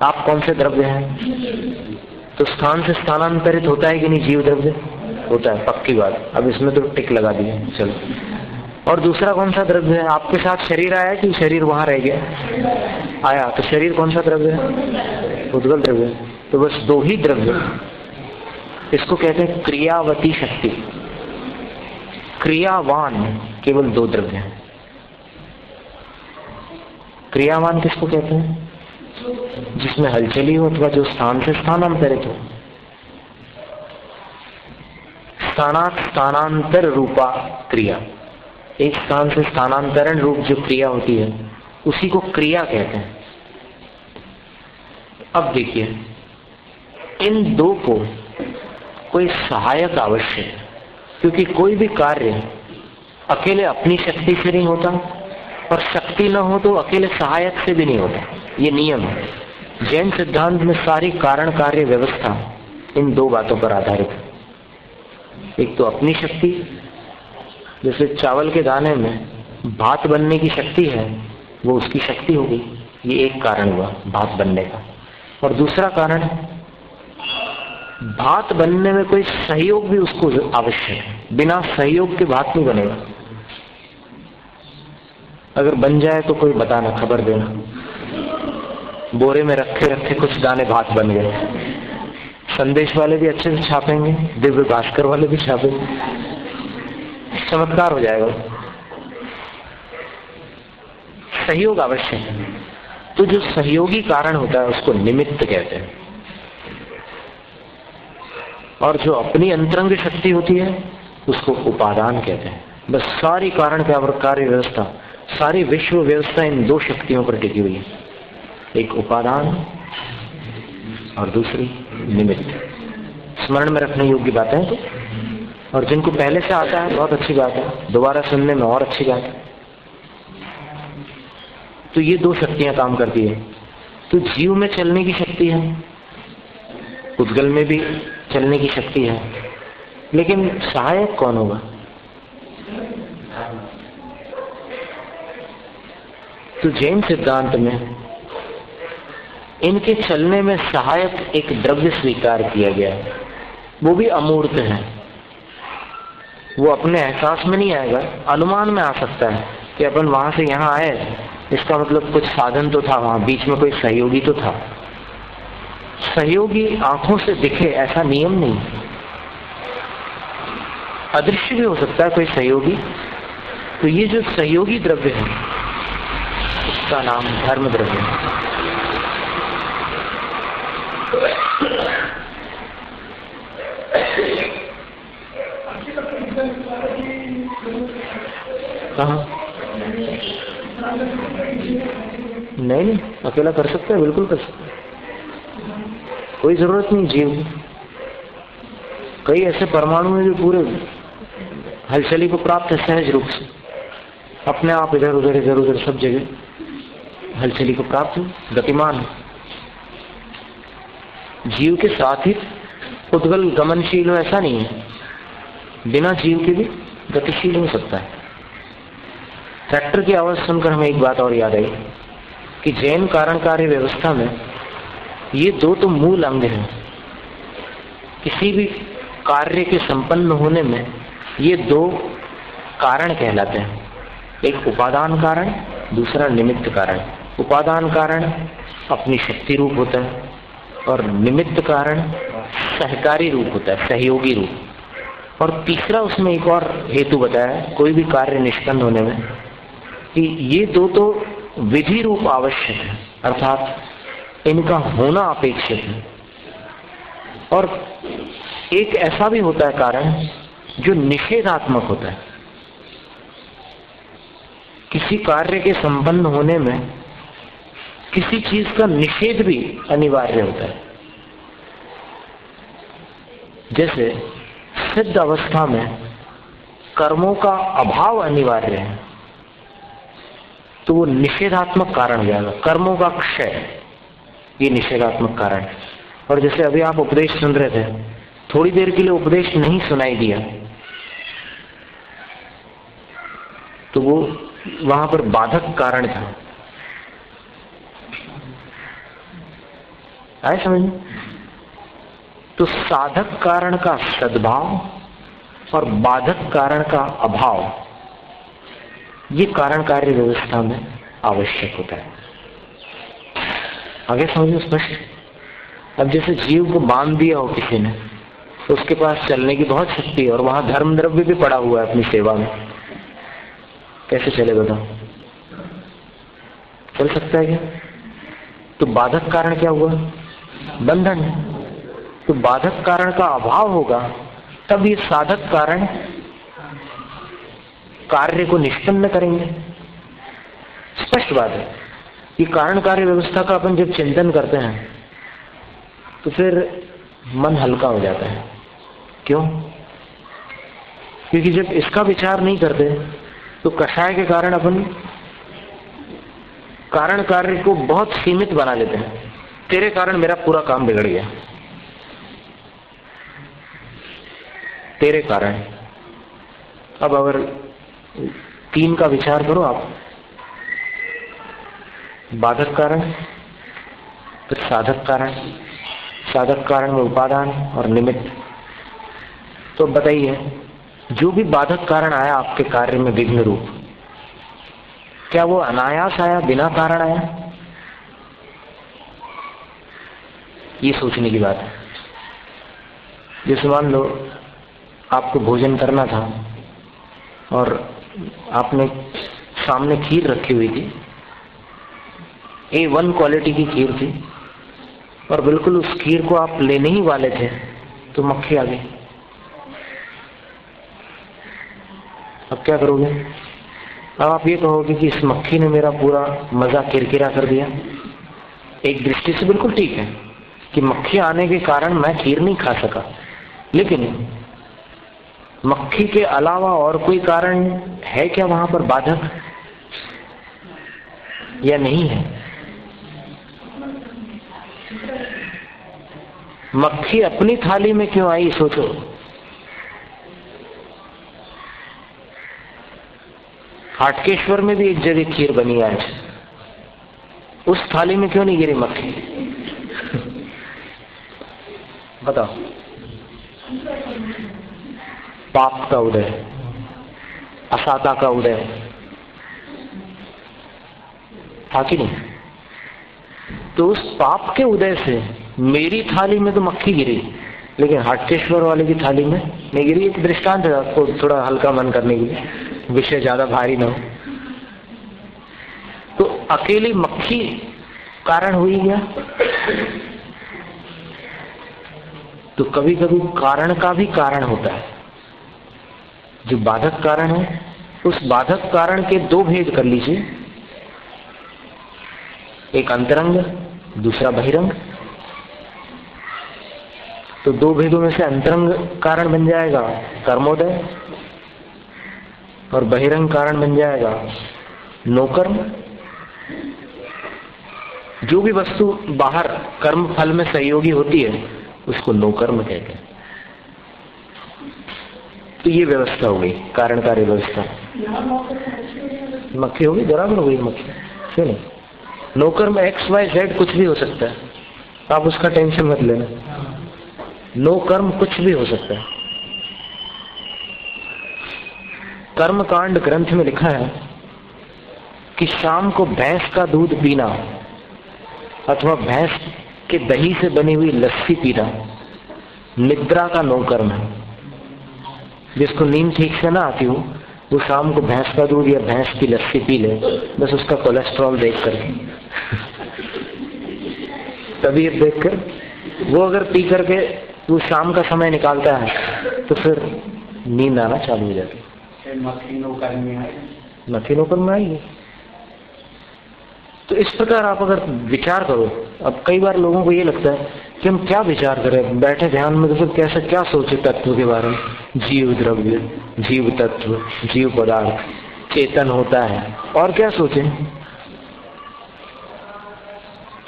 आप कौन से द्रव्य हैं? तो स्थान से स्थानांतरित होता है कि नहीं जीव द्रव्य? होता है, पक्की बात। अब इसमें तो टिक लगा दिए, चलो। और दूसरा कौन सा द्रव्य है? आपके साथ शरीर आया कि शरीर वहां रह गया? आया, तो शरीर कौन सा द्रव्य है? उद्गल द्रव्य। तो बस 2 ही द्रव्य, इसको कहते हैं क्रियावती शक्ति। क्रियावान केवल 2 द्रव्य हैं। क्रियावान किसको कहते हैं? जिसमें हलचली हो अथवा जो स्थान से स्थानांतरित हो। स्थानांतर रूपा क्रिया, एक स्थान से स्थानांतरण रूप जो क्रिया होती है उसी को क्रिया कहते हैं। अब देखिए, इन 2 को कोई सहायक आवश्यक है, क्योंकि कोई भी कार्य अकेले अपनी शक्ति से नहीं होता, और शक्ति न हो तो अकेले सहायक से भी नहीं होता। ये नियम है। जैन सिद्धांत में सारी कारण कार्य व्यवस्था इन 2 बातों पर आधारित है। एक तो अपनी शक्ति, जैसे चावल के दाने में भात बनने की शक्ति है, वो उसकी शक्ति होगी, ये एक कारण हुआ भात बनने का। और दूसरा कारण, भात बनने में कोई सहयोग भी उसको आवश्यक है। बिना सहयोग के भात नहीं बनेगा। अगर बन जाए तो कोई बताना, खबर देना। बोरे में रखे रखे कुछ दाने भात बन गए। संदेश वाले भी अच्छे से छापेंगे, दिव्य भास्कर वाले भी छापेंगे, चमत्कार हो जाएगा। सहयोग आवश्यक है। तो जो सहयोगी कारण होता है उसको निमित्त कहते हैं, और जो अपनी अंतरंग शक्ति होती है उसको उपादान कहते हैं। बस सारी कारण कार्य व्यवस्था, सारी विश्व व्यवस्था इन 2 शक्तियों पर टिकी हुई है, एक उपादान और दूसरी निमित्त। स्मरण में रखने योग्य बातें हैं तो, और जिनको पहले से आता है बहुत अच्छी बात है, दोबारा सुनने में और अच्छी बात है। तो ये 2 शक्तियां काम करती है। तो जीव में चलने की शक्ति है, उद्गल में भी चलने की शक्ति है, लेकिन सहायक कौन होगा? तो जैन सिद्धांत में इनके चलने में सहायक एक द्रव्य स्वीकार किया गया है, वो भी अमूर्त है। वो अपने एहसास में नहीं आएगा, अनुमान में आ सकता है कि अपन वहां से यहाँ आए, इसका मतलब कुछ साधन तो था वहां, बीच में कोई सहयोगी तो था। सहयोगी आंखों से दिखे ऐसा नियम नहीं, अदृश्य भी हो सकता है कोई सहयोगी। तो ये जो सहयोगी द्रव्य है उसका नाम धर्म द्रव्य है। कहाँ? नहीं, अकेला कर सकते हैं, बिल्कुल कर सकते हैं, कोई जरूरत नहीं जीव। कई ऐसे परमाणु हैं जो पूरे हलचली को प्राप्त है सहज रूप से, अपने आप इधर उधर सब जगह हलचली को प्राप्त है, गतिमान है। जीव के साथ ही उद्गल गमनशील हो ऐसा नहीं है, बिना जीव के भी गतिशील हो सकता है। ट्रैक्टर की आवाज सुनकर हमें एक बात और याद आई कि जैन कारण कार्य व्यवस्था में ये दो तो मूल अंग हैं। किसी भी कार्य के संपन्न होने में ये दो कारण कहलाते हैं, एक उपादान कारण, दूसरा निमित्त कारण। उपादान कारण अपनी शक्ति रूप होता है और निमित्त कारण सहकारी रूप होता है, सहयोगी रूप। और तीसरा उसमें एक और हेतु बताया कोई भी कार्य निष्पन्न होने में कि ये दो तो विधि रूप आवश्यक है, अर्थात इनका होना अपेक्षित है। और एक ऐसा भी होता है कारण जो निषेधात्मक होता है। किसी कार्य के संपन्न होने में किसी चीज का निषेध भी अनिवार्य होता है। जैसे सिद्ध अवस्था में कर्मों का अभाव अनिवार्य है, तो वो निषेधात्मक कारण हो जाएगा। कर्मों का क्षय, ये निषेधात्मक कारण। और जैसे अभी आप उपदेश सुन रहे थे, थोड़ी देर के लिए उपदेश नहीं सुनाई दिया तो वो वहां पर बाधक कारण था। आए समझ में? तो साधक कारण का सद्भाव और बाधक कारण का अभाव, ये कारण कार्य व्यवस्था में आवश्यक होता है। आगे समझो स्पष्ट। अब जैसे जीव को बांध दिया हो किसी ने, तो उसके पास चलने की बहुत शक्ति है और वहां धर्म द्रव्य भी पड़ा हुआ है अपनी सेवा में, कैसे चले बताओ? चल सकता है क्या? तो बाधक कारण क्या हुआ? बंधन। तो बाधक कारण का अभाव होगा तब ये साधक कारण कार्य को निष्पन्न करेंगे। स्पष्ट बात है। ये कारण कार्य व्यवस्था का अपन जब चिंतन करते हैं तो फिर मन हल्का हो जाता है। क्यों? क्योंकि जब इसका विचार नहीं करते तो कषाय के कारण अपन कारण कार्य को बहुत सीमित बना लेते हैं। तेरे कारण मेरा पूरा काम बिगड़ गया, तेरे कारण। अब अगर 3 का विचार करो आप, बाधक कारण, फिर साधक कारण, साधक कारण में उपादान और निमित्त। तो बताइए, जो भी बाधक कारण आया आपके कार्य में विघ्न रूप, क्या वो अनायास आया, बिना कारण आया? ये सोचने की बात है। जैसे मान लो आपको भोजन करना था और आपने सामने खीर रखी हुई थी, A1 क्वालिटी की खीर थी, और बिल्कुल उस खीर को आप लेने ही वाले थे तो मक्खी आ गई। अब क्या करोगे? अब आप ये कहोगे कि इस मक्खी ने मेरा पूरा मजा किरकिरा कर दिया। एक दृष्टि से बिल्कुल ठीक है कि मक्खी आने के कारण मैं खीर नहीं खा सका, लेकिन मक्खी के अलावा और कोई कारण है क्या वहां पर बाधक, या नहीं है? मक्खी अपनी थाली में क्यों आई, सोचो। हाटकेश्वर में भी एक जगह खीर बनी है, उस थाली में क्यों नहीं गिरी मक्खी? बताओ। पाप का उदय, असाता का उदय था कि नहीं? तो उस पाप के उदय से मेरी थाली में तो मक्खी गिरी, लेकिन हाटकेश्वर वाले की थाली में नहीं गिरी। एक दृष्टांत है आपको थोड़ा हल्का मन करने के लिए, विषय ज्यादा भारी ना हो। तो अकेली मक्खी कारण हुई क्या? तो कभी कभी कारण का भी कारण होता है। जो बाधक कारण है, उस बाधक कारण के 2 भेद कर लीजिए, एक अंतरंग, दूसरा बहिरंग। तो 2 भेदों में से अंतरंग कारण बन जाएगा कर्मोदय और बहिरंग कारण बन जाएगा नोकर्म। जो भी वस्तु बाहर कर्म फल में सहयोगी होती है उसको नो कर्म कहते हैं। तो ये व्यवस्था हो गई, कारण कार्य व्यवस्था। मक्खी होगी, बराबर हो गई मक्खी, क्यों नहीं? नो कर्म XYZ कुछ भी हो सकता है, आप उसका टेंशन मत लेना। नो कर्म कुछ भी हो सकता है। कर्म कांड ग्रंथ में लिखा है कि शाम को भैंस का दूध पीना अथवा भैंस के दही से बनी हुई लस्सी पीना निद्रा का नो कर्म है। जिसको नींद ठीक से ना आती हो वो शाम को भैंस का दूध या भैंस की लस्सी पी ले, बस उसका कोलेस्ट्रॉल देख कर तबीयत देखकर वो अगर पी करके वो शाम का समय निकालता है तो फिर नींद आना चालू हो जाती है। मक्खी नौकर में आएगी। तो इस प्रकार आप अगर विचार करो, अब कई बार लोगों को ये लगता है कि हम क्या विचार करें, बैठे ध्यान में तो फिर कैसे क्या सोचे तत्व के बारे में, जीव द्रव्य, जीव तत्व, जीव पदार्थ, चेतन होता है, और क्या सोचे।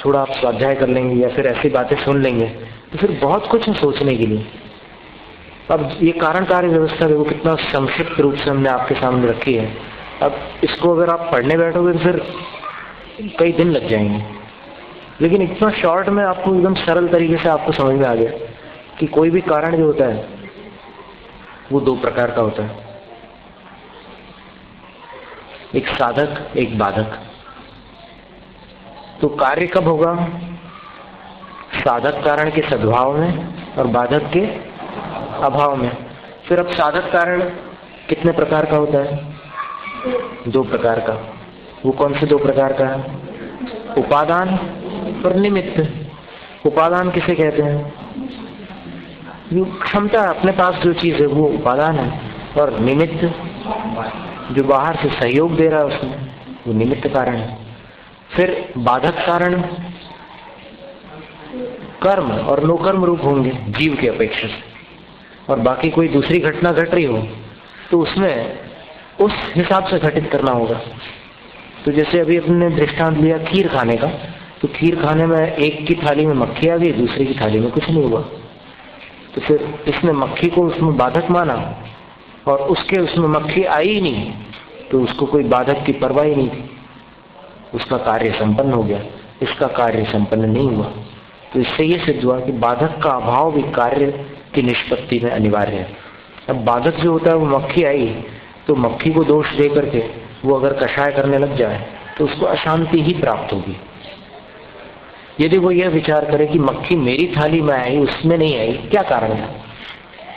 थोड़ा आप स्वाध्याय कर लेंगे या फिर ऐसी बातें सुन लेंगे तो फिर बहुत कुछ है सोचने के लिए। अब ये कारण कार्य व्यवस्था देखो कितना संक्षिप्त रूप से हमने आपके सामने रखी है। अब इसको अगर आप पढ़ने बैठोगे तो फिर कई दिन लग जाएंगे, लेकिन इतना शॉर्ट में आपको एकदम सरल तरीके से आपको समझ में आ गया कि कोई भी कारण जो होता है वो दो प्रकार का होता है, एक साधक एक बाधक। तो कार्य कब होगा? साधक कारण के सद्भाव में और बाधक के अभाव में। फिर अब साधक कारण कितने प्रकार का होता है? दो प्रकार का। वो कौन से दो प्रकार का है? उपादान और निमित्त। उपादान किसे कहते हैं? जो क्षमता अपने पास जो चीज है वो उपादान है, और निमित्त जो बाहर से सहयोग दे रहा है उसमें वो निमित्त कारण है। फिर बाधक कारण कर्म और नो कर्म रूप होंगे जीव के अपेक्षा से, और बाकी कोई दूसरी घटना घट रही हो तो उसमें उस हिसाब से घटित करना होगा। तो जैसे अभी अपने दृष्टांत लिया खीर खाने का, तो खीर खाने में एक की थाली में मक्खी आ गई, दूसरी की थाली में कुछ नहीं हुआ, तो फिर इसने मक्खी को उसमें बाधक माना और उसके उसमें मक्खी आई ही नहीं, तो उसको कोई बाधक की परवाह ही नहीं थी, उसका कार्य संपन्न हो गया, इसका कार्य संपन्न नहीं हुआ। तो इससे ये सिद्ध हुआ कि बाधक का अभाव भी कार्य की निष्पत्ति में अनिवार्य है। अब बाधक जो होता है वो मक्खी आई तो मक्खी को दोष दे करके वो अगर कषाय करने लग जाए तो उसको अशांति ही प्राप्त होगी। यदि वो यह विचार करे कि मक्खी मेरी थाली में आई उसमें नहीं आई, क्या कारण था,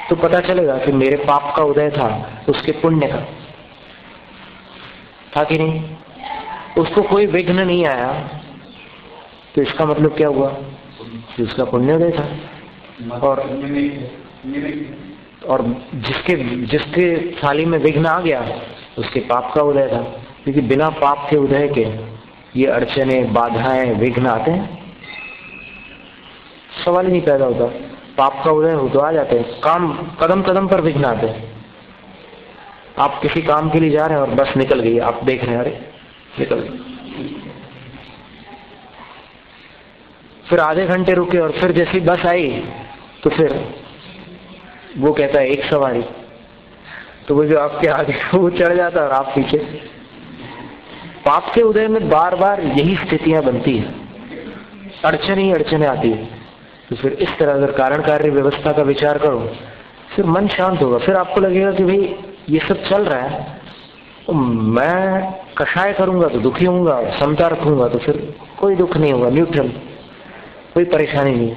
तो पता चलेगा कि मेरे पाप का उदय था, उसके पुण्य का था कि नहीं। उसको कोई विघ्न नहीं आया तो इसका मतलब क्या हुआ कि उसका पुण्योदय था। और जिसके थाली में विघ्न आ गया उसके पाप का उदय था, क्योंकि बिना पाप के उदय के ये अड़चने बाधाएं विघ्न आते हैं, सवाल ही नहीं पैदा होता। पाप का उदय हो तो आ जाते हैं, काम कदम कदम पर विघ्न आते हैं। आप किसी काम के लिए जा रहे हैं और बस निकल गई, आप देख रहे हैं अरे निकल गई, फिर आधे घंटे रुके और फिर जैसी बस आई तो फिर वो कहता है एक सवारी, तो वो जो आपके आगे वो चढ़ जाता है और आप पीछे। पाप के उदय में बार बार यही स्थितियां बनती है, अड़चने ही अड़चने आती है। तो फिर इस तरह अगर कारण कार्य व्यवस्था का विचार करो फिर मन शांत होगा। फिर आपको लगेगा कि भाई ये सब चल रहा है तो मैं कषाय करूंगा तो दुखी होऊंगा, समता रखूंगा तो फिर कोई दुख नहीं होगा, न्यूट्रल, कोई परेशानी नहीं।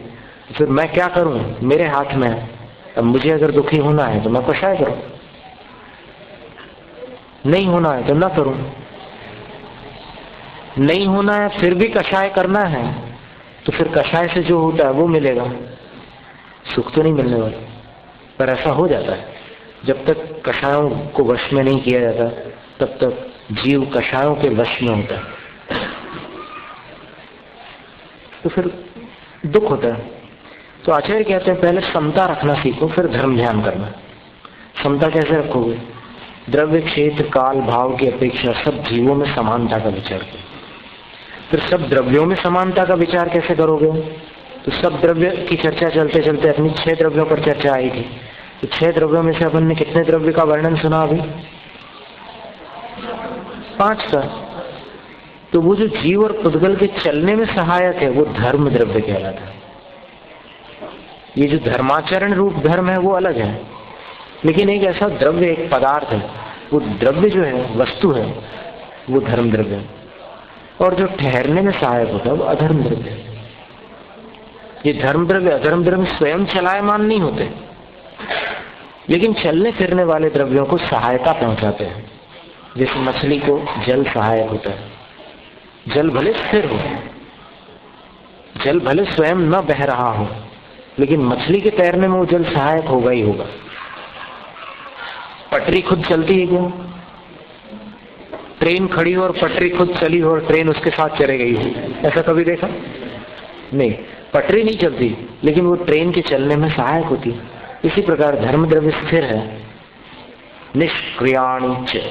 फिर मैं क्या करूं, मेरे हाथ में है। अब मुझे अगर दुखी होना है तो मैं कषाय करूं, नहीं होना है तो ना करूं। नहीं होना है फिर भी कषाय करना है तो फिर कषाय से जो होता है वो मिलेगा, सुख तो नहीं मिलने वाला। पर ऐसा हो जाता है, जब तक कषायों को वश में नहीं किया जाता तब तक जीव कषायों के वश में होता है, तो फिर दुख होता है। तो आचार्य कहते हैं पहले समता रखना सीखो, फिर धर्म ध्यान करना। समता कैसे रखोगे? द्रव्य क्षेत्र काल भाव की अपेक्षा सब जीवों में समानता का विचार करो। फिर सब द्रव्यों में समानता का विचार कैसे करोगे? तो सब द्रव्य की चर्चा चलते चलते अपनी 6 द्रव्यों पर चर्चा आई थी। तो 6 द्रव्यों में से अपन ने कितने द्रव्य का वर्णन सुना अभी? 5 का। तो वो जो जीव और पुद्गल के चलने में सहायक है वो धर्म द्रव्य कहलाता है। ये जो धर्माचरण रूप धर्म है वो अलग है, लेकिन एक ऐसा द्रव्य, एक पदार्थ है, वो द्रव्य जो है, वस्तु है, वो धर्म द्रव्य है। और जो ठहरने में सहायक होता है वो अधर्म द्रव्य है। ये धर्म द्रव्य अधर्म द्रव्य स्वयं चलायमान नहीं होते, लेकिन चलने फिरने वाले द्रव्यों को सहायता पहुंचाते हैं। जैसे मछली को जल सहायक होता है। जल भले स्थिर हो, जल भले स्वयं न बह रहा हो, लेकिन मछली के तैरने में वो जल सहायक होगा ही होगा। पटरी खुद चलती है क्या? ट्रेन खड़ी हो और पटरी खुद चली हो और ट्रेन उसके साथ चले गई हो, ऐसा कभी देखा? नहीं, पटरी नहीं चलती, लेकिन वो ट्रेन के चलने में सहायक होती है। इसी प्रकार धर्म द्रव्य स्थिर है। निष्क्रियाणि च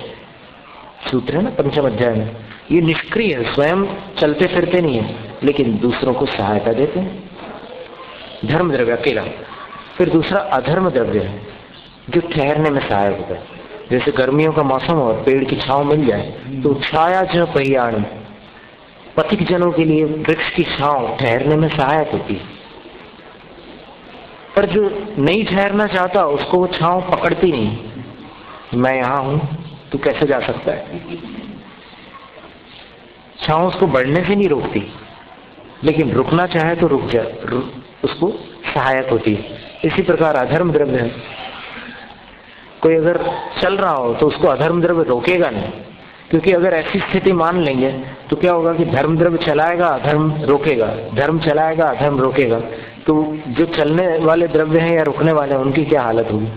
सूत्र है ना पंचम अध्याय में। ये निष्क्रिय है, स्वयं चलते फिरते नहीं है, लेकिन दूसरों को सहायता देते हैं। धर्म द्रव्य अकेला। फिर दूसरा अधर्म द्रव्य है जो ठहरने में सहायक होता है। जैसे गर्मियों का मौसम और पेड़ की छांव मिल जाए तो छाया च परियाणी, पथिक जनों के लिए वृक्ष की छांव ठहरने में सहायक होती है। पर जो नहीं ठहरना चाहता उसको वो छांव पकड़ती नहीं। मैं यहां हूं, तू कैसे जा सकता है? छांव उसको बढ़ने से नहीं रोकती, लेकिन रुकना चाहे तो रुक जा, उसको सहायक होती है। इसी प्रकार अधर्म द्रव्य है। कोई अगर चल रहा हो तो उसको अधर्म द्रव्य रोकेगा नहीं, क्योंकि अगर ऐसी स्थिति मान लेंगे तो क्या होगा कि धर्म द्रव्य चलाएगा, अधर्म रोकेगा, धर्म चलाएगा, अधर्म रोकेगा। तो जो चलने वाले द्रव्य हैं या रुकने वाले हैं उनकी क्या हालत होगी?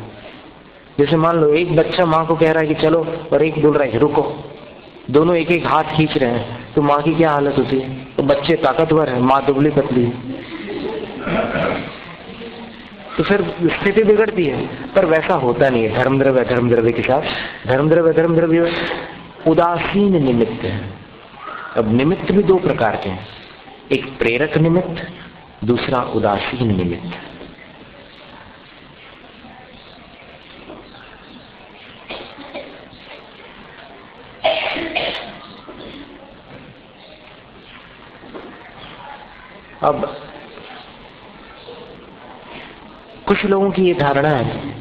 जैसे मान लो एक बच्चा माँ को कह रहा है कि चलो, और एक बोल रहा है रुको, दोनों एक एक हाथ खींच रहे हैं, तो माँ की क्या हालत होती है? तो बच्चे ताकतवर है, माँ दुबली पतली है, तो फिर स्थिति बिगड़ती है। पर वैसा होता नहीं है धर्म द्रव्य अधर्म द्रव्य के साथ। धर्म द्रव्य अधर्म द्रव्य उदासीन निमित्त है। अब निमित्त भी 2 प्रकार के हैं, एक प्रेरक निमित्त, दूसरा उदासीन निमित्त। अब कुछ लोगों की ये धारणा है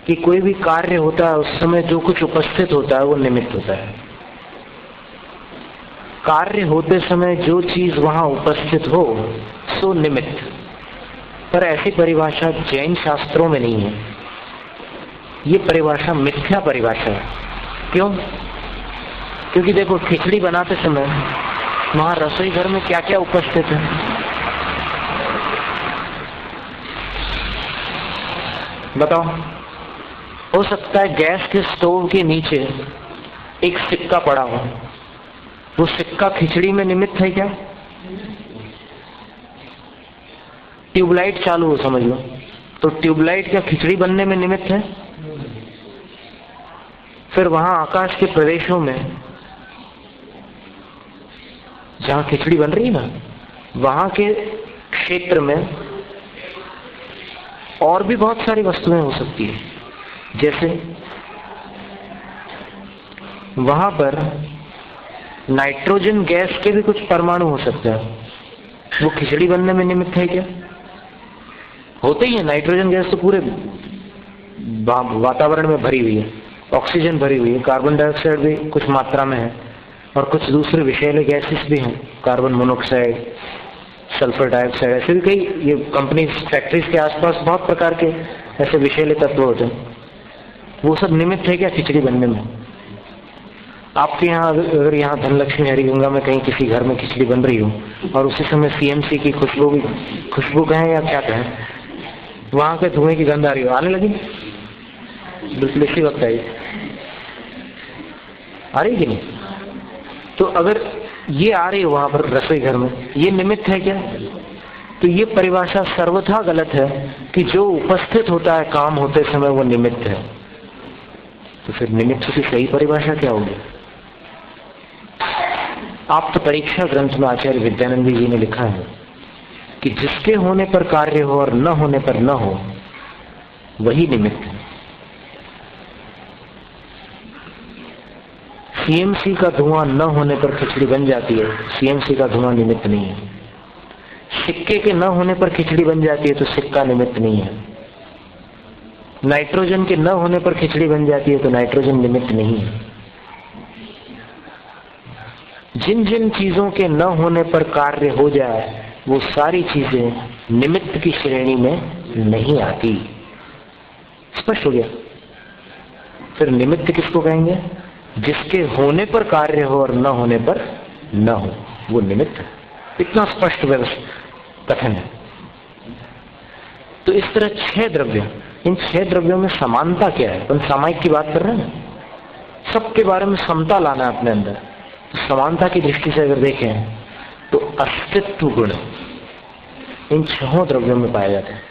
कि कोई भी कार्य होता है उस समय जो कुछ उपस्थित होता है वो निमित्त होता है। कार्य होते समय जो चीज वहां उपस्थित हो सो निमित्त। पर ऐसी परिभाषा जैन शास्त्रों में नहीं है। ये परिभाषा मिथ्या परिभाषा है। क्यों? क्योंकि देखो, खिचड़ी बनाते समय वहां रसोई घर में क्या क्या उपस्थित है बताओ? हो सकता है गैस के स्टोव के नीचे एक सिक्का पड़ा हो, वो सिक्का खिचड़ी में निमित्त है क्या? ट्यूबलाइट चालू हो समझ लो, तो ट्यूबलाइट क्या खिचड़ी बनने में निमित्त है? फिर वहां आकाश के प्रदेशों में जहां खिचड़ी बन रही है ना, वहां के क्षेत्र में और भी बहुत सारी वस्तुएं हो सकती है। जैसे वहां पर नाइट्रोजन गैस के भी कुछ परमाणु हो सकते हैं, वो खिचड़ी बनने में निमित्त है क्या? होते ही है। नाइट्रोजन गैस तो पूरे वातावरण में भरी हुई है, ऑक्सीजन भरी हुई है, कार्बन डाइऑक्साइड भी कुछ मात्रा में है, और कुछ दूसरे विषैले गैसेस भी हैं, कार्बन मोनोऑक्साइड, सल्फर डाइऑक्साइड, ऐसे भी कई ये कंपनी फैक्ट्रीज के आसपास बहुत प्रकार के ऐसे विषैले तत्व होते हैं। वो सब निमित्त है क्या खिचड़ी बनने में? आपके यहाँ अगर यहाँ धनलक्ष्मी हरिगंगा में कहीं किसी घर में खिचड़ी बन रही हो और उसी समय सीएमसी की खुशबू कहें या क्या कहें, वहां के धुएं की गंध आ रही हो, आने लगी, बिल्कुल इसी वक्त आई, आ रही कि नहीं? तो अगर ये आ रही है वहां पर रसोई घर में, ये निमित्त है क्या? तो ये परिभाषा सर्वथा गलत है कि जो उपस्थित होता है काम होते समय वो निमित्त है। तो फिर निमित्त की सही परिभाषा क्या होगी? आप तो परीक्षा ग्रंथ में आचार्य विद्यानंद जी ने लिखा है कि जिसके होने पर कार्य हो और न होने पर न हो, वही निमित्त है। सीएमसी का धुआं न होने पर खिचड़ी बन जाती है, सीएमसी का धुआं निमित्त नहीं है। सिक्के के न होने पर खिचड़ी बन जाती है, तो सिक्का निमित्त नहीं है। नाइट्रोजन के न होने पर खिचड़ी बन जाती है, तो नाइट्रोजन निमित्त नहीं है। जिन जिन चीजों के न होने पर कार्य हो जाए, वो सारी चीजें निमित्त की श्रेणी में नहीं आती। स्पष्ट हो गया? फिर निमित्त किसको कहेंगे? जिसके होने पर कार्य हो और न होने पर न हो, वो निमित्त है। इतना स्पष्ट कथन है। तो इस तरह 6 द्रव्य, इन 6 द्रव्यों में समानता क्या है? अपन सामायिक की बात कर रहे हैं ना, सबके बारे में समता लाना है अपने अंदर। तो समानता की दृष्टि से अगर देखें तो अस्तित्व गुण इन 6 द्रव्यों में पाए जाते हैं।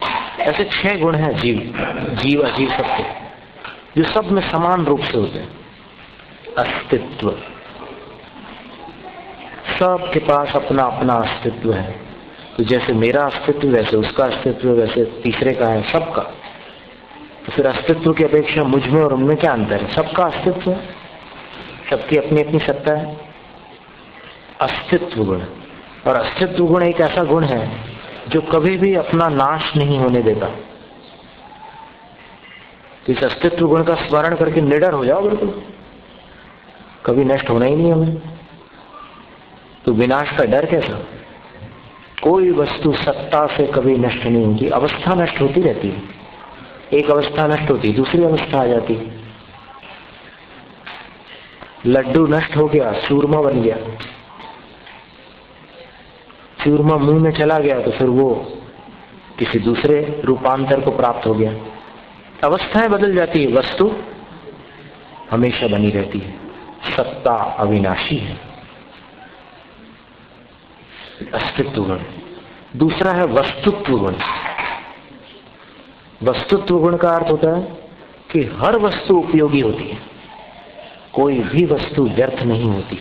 ऐसे 6 गुण हैं जीव अजीव सबके, जो सब में समान रूप से होते हैं। अस्तित्व, सबके पास अपना अपना अस्तित्व है। तो जैसे मेरा अस्तित्व, वैसे उसका अस्तित्व, वैसे तीसरे का है, सबका। तो फिर अस्तित्व की अपेक्षा मुझ में और उनमें क्या अंतर है? सबका अस्तित्व है, सबकी अपनी अपनी सत्ता है। अस्तित्व गुण, और अस्तित्व गुण एक ऐसा गुण है जो कभी भी अपना नाश नहीं होने देता। तो इस अस्तित्व गुण का स्मरण करके निडर हो जाओ, बिल्कुल कभी नष्ट होना ही नहीं हमें। तो विनाश का डर कैसा? कोई वस्तु सत्ता से कभी नष्ट नहीं होती, अवस्था नष्ट होती रहती है। एक अवस्था नष्ट होती, दूसरी अवस्था आ जाती। लड्डू नष्ट हो गया, चूरमा बन गया। चूरमा मुंह में चला गया तो फिर वो किसी दूसरे रूपांतर को प्राप्त हो गया। अवस्थाएं बदल जाती है, वस्तु हमेशा बनी रहती है। सत्ता अविनाशी है। अस्तित्व गुण। दूसरा है वस्तुत्व गुण। वस्तुत्व गुण का अर्थ होता है कि हर वस्तु उपयोगी होती है, कोई भी वस्तु व्यर्थ नहीं होती।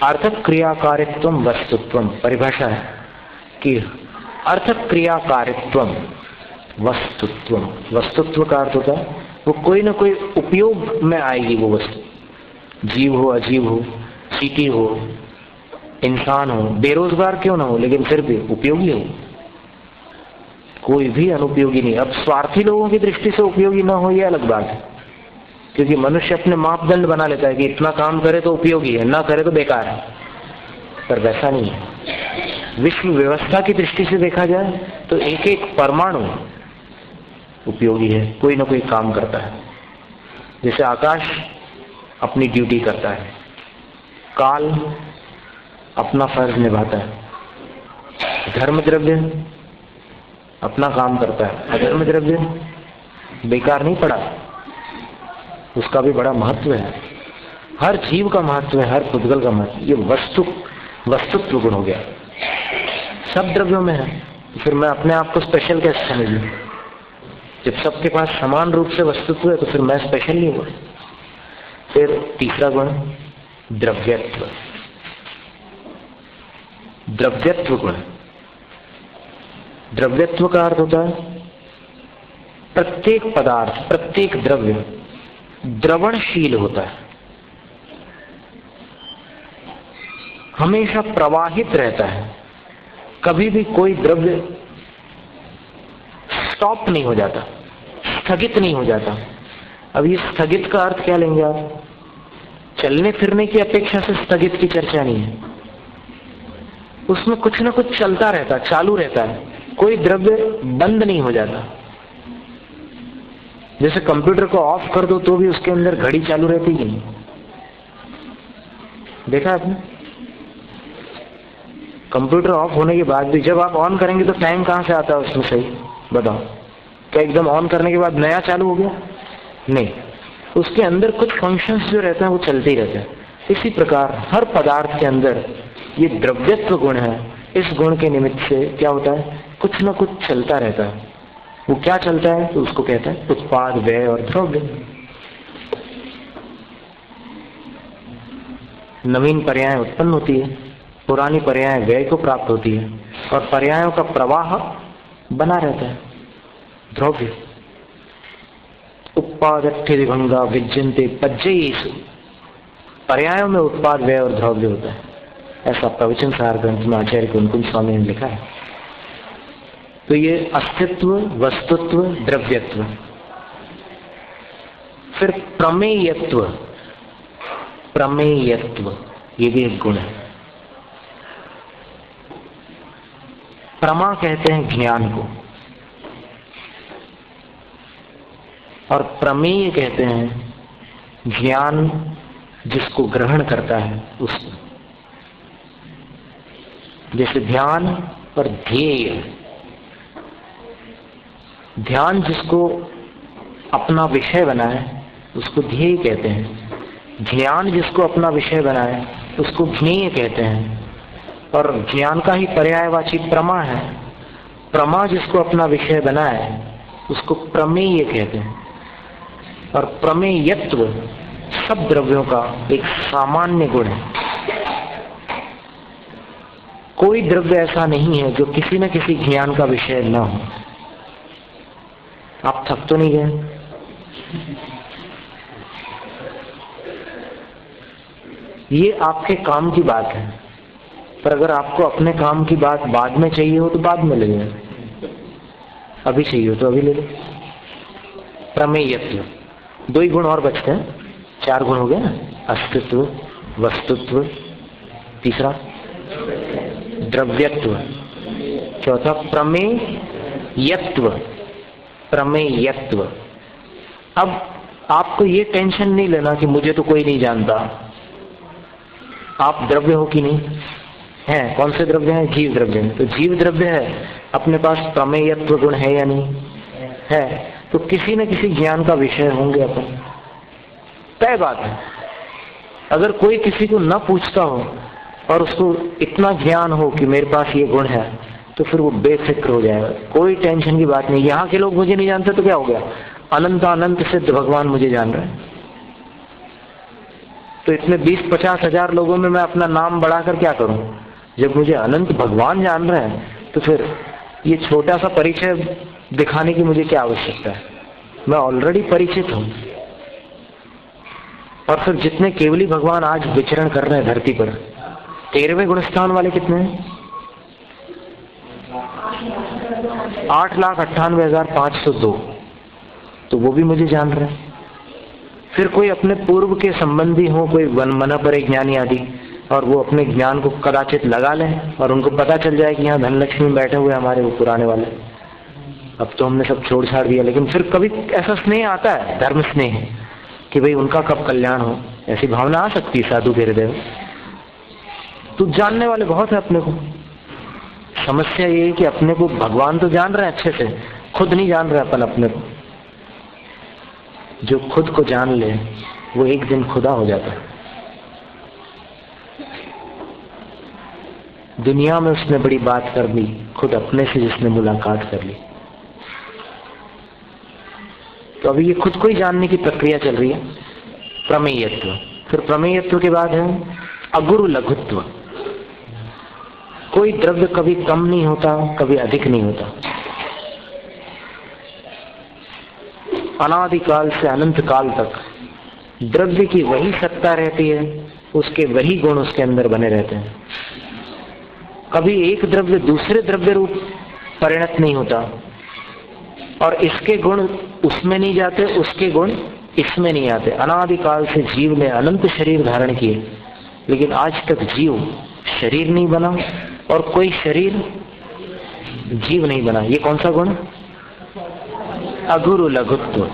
अर्थक क्रियाकारित्व वस्तुत्व परिभाषा है कि अर्थक क्रियाकारित्व वस्तुत्व। वस्तुत्व का अर्थ होता है वो कोई ना कोई उपयोग में आएगी वो वस्तु। जीव हो, अजीव हो, चींटी हो, इंसान हो, बेरोजगार क्यों ना हो, लेकिन फिर भी उपयोगी हो। कोई भी अनुपयोगी नहीं। अब स्वार्थी लोगों की दृष्टि से उपयोगी ना हो, यह अलग बात है, क्योंकि मनुष्य अपने मापदंड बना लेता है कि इतना काम करे तो उपयोगी है, ना करे तो बेकार है। पर वैसा नहीं है। विश्व व्यवस्था की दृष्टि से देखा जाए तो एक एक परमाणु उपयोगी है, कोई ना कोई काम करता है। जैसे आकाश अपनी ड्यूटी करता है, काल अपना फर्ज निभाता है, धर्म द्रव्य अपना काम करता है, अधर्म द्रव्य बेकार नहीं पड़ा, उसका भी बड़ा महत्व है। हर जीव का महत्व है, हर पुद्गल का महत्व। ये वस्तुत्व गुण हो गया, सब द्रव्यों में है। तो फिर मैं अपने आप को स्पेशल कैसे समझूं? जब सबके पास समान रूप से वस्तुत्व है तो फिर मैं स्पेशल नहीं हुआ। फिर तीसरा गुण द्रव्यत्व। द्रव्यत्व गुण। द्रव्यत्व का अर्थ होता है प्रत्येक पदार्थ, प्रत्येक द्रव्य द्रवणशील होता है, हमेशा प्रवाहित रहता है। कभी भी कोई द्रव्य स्टॉप नहीं हो जाता, स्थगित नहीं हो जाता। अब ये स्थगित का अर्थ क्या लेंगे आप? चलने फिरने की अपेक्षा से स्थगित की चर्चा नहीं है। उसमें कुछ ना कुछ चलता रहता, चालू रहता है। कोई द्रव्य बंद नहीं हो जाता। जैसे कंप्यूटर को ऑफ कर दो तो भी उसके अंदर घड़ी चालू रहती है, नहीं? देखा आपने? कंप्यूटर ऑफ होने के बाद भी जब आप ऑन करेंगे तो टाइम कहां से आता है उसमें? सही बताओ, क्या एकदम ऑन करने के बाद नया चालू हो गया? नहीं, उसके अंदर कुछ फंक्शंस जो रहते हैं वो चलते ही रहते हैं। इसी प्रकार हर पदार्थ के अंदर ये द्रव्यत्व गुण है। इस गुण के निमित्त से क्या होता है? कुछ ना कुछ चलता रहता है। वो क्या चलता है? तो उसको कहते हैं उत्पाद, व्यय और द्रव्य। नवीन पर्याय उत्पन्न होती है, पुरानी पर्याय व्यय को प्राप्त होती है और पर्यायों का प्रवाह बना रहता है। द्रव्य उत्पादत्थे विभंगा विज्जन्ते पज्येषु, पर्यायों में उत्पाद व्यय और द्रव्य होता है। ऐसा प्रवचन सार ग्रंथ में आचार्य कुंकुम स्वामी ने लिखा है। तो ये अस्तित्व, वस्तुत्व, द्रव्यत्व। फिर प्रमेयत्व, प्रमेयत्व ये भी एक गुण है। प्रमा कहते हैं ज्ञान को और प्रमेय कहते हैं ज्ञान जिसको ग्रहण करता है उसको। जैसे ध्यान और ध्येय, ध्यान जिसको अपना विषय बनाए उसको ध्येय कहते हैं, ज्ञान जिसको अपना विषय बनाए उसको ज्ञेय कहते हैं, और ज्ञान का ही पर्यायवाची प्रमा है। प्रमा जिसको अपना विषय बनाए उसको प्रमेय कहते हैं। और प्रमेयत्व सब द्रव्यों का एक सामान्य गुण है। कोई द्रव्य ऐसा नहीं है जो किसी न किसी ज्ञान का विषय न हो। आप थक तो नहीं गए? ये आपके काम की बात है, पर अगर आपको अपने काम की बात बाद में चाहिए हो तो बाद में ले लें, अभी चाहिए हो तो अभी ले लो। प्रमेयत्व, दो ही गुण और बचते हैं, 4 गुण हो गए ना, अस्तित्व, वस्तुत्व, तीसरा द्रव्यत्व, चौथा प्रमेयत्व। प्रमेयत्व। अब आपको ये टेंशन नहीं लेना कि मुझे तो कोई नहीं जानता। आप द्रव्य हो कि नहीं है? कौन से द्रव्य हैं? जीव द्रव्य हैं। तो जीव द्रव्य है, अपने पास प्रमेयत्व गुण है या नहीं है? तो किसी न किसी ज्ञान का विषय होंगे अपन, तय बात है। अगर कोई किसी को न पूछता हो और उसको इतना ज्ञान हो कि मेरे पास ये गुण है, तो फिर वो बेफिक्र हो जाएगा, कोई टेंशन की बात नहीं। यहाँ के लोग मुझे नहीं जानते तो क्या हो गया, अनंत अनंत सिद्ध भगवान मुझे जान रहे हैं। तो इतने 20-50 हजार लोगों में मैं अपना नाम बढ़ाकर क्या करूं? जब मुझे अनंत भगवान जान रहे हैं तो फिर ये छोटा सा परिचय दिखाने की मुझे क्या आवश्यकता है? मैं ऑलरेडी परिचित हूं। और फिर जितने केवली भगवान आज विचरण कर रहे हैं धरती पर, 13वें गुणस्थान वाले कितने हैं? 8,98,502। तो वो भी मुझे जान रहे हैं। फिर कोई अपने पूर्व के संबंधी हो, कोई मनपरे ज्ञानी आदि, और वो अपने ज्ञान को कदाचित लगा लें और उनको पता चल जाए कि यहाँ धनलक्ष्मी बैठे हुए हमारे वो पुराने वाले, अब तो हमने सब छोड़ छाड़ दिया। लेकिन फिर कभी ऐसा स्नेह आता है, धर्म स्नेह, कि भाई उनका कब कल्याण हो, ऐसी भावना आ सकती है साधु के हृदय में। तो जानने वाले बहुत है अपने को। समस्या ये है कि अपने को भगवान तो जान रहे हैं अच्छे से, खुद नहीं जान रहे अपन अपने को। जो खुद को जान ले वो एक दिन खुदा हो जाता है। दुनिया में उसने बड़ी बात कर ली, खुद अपने से जिसने मुलाकात कर ली। तो अभी ये खुद को ही जानने की प्रक्रिया चल रही है, प्रमेयत्व। फिर प्रमेयत्व के बाद है अगुरु लघुत्व। कोई द्रव्य कभी कम नहीं होता, कभी अधिक नहीं होता। अनादिकाल से अनंत काल तक द्रव्य की वही सत्ता रहती है, उसके वही गुण उसके अंदर बने रहते हैं। कभी एक द्रव्य दूसरे द्रव्य रूप परिणत नहीं होता, और इसके गुण उसमें नहीं जाते, उसके गुण इसमें नहीं आते। अनादिकाल से जीव ने अनंत शरीर धारण किए, लेकिन आज तक जीव शरीर नहीं बना और कोई शरीर जीव नहीं बना। ये कौन सा गुण? अगुरु लघुत्व।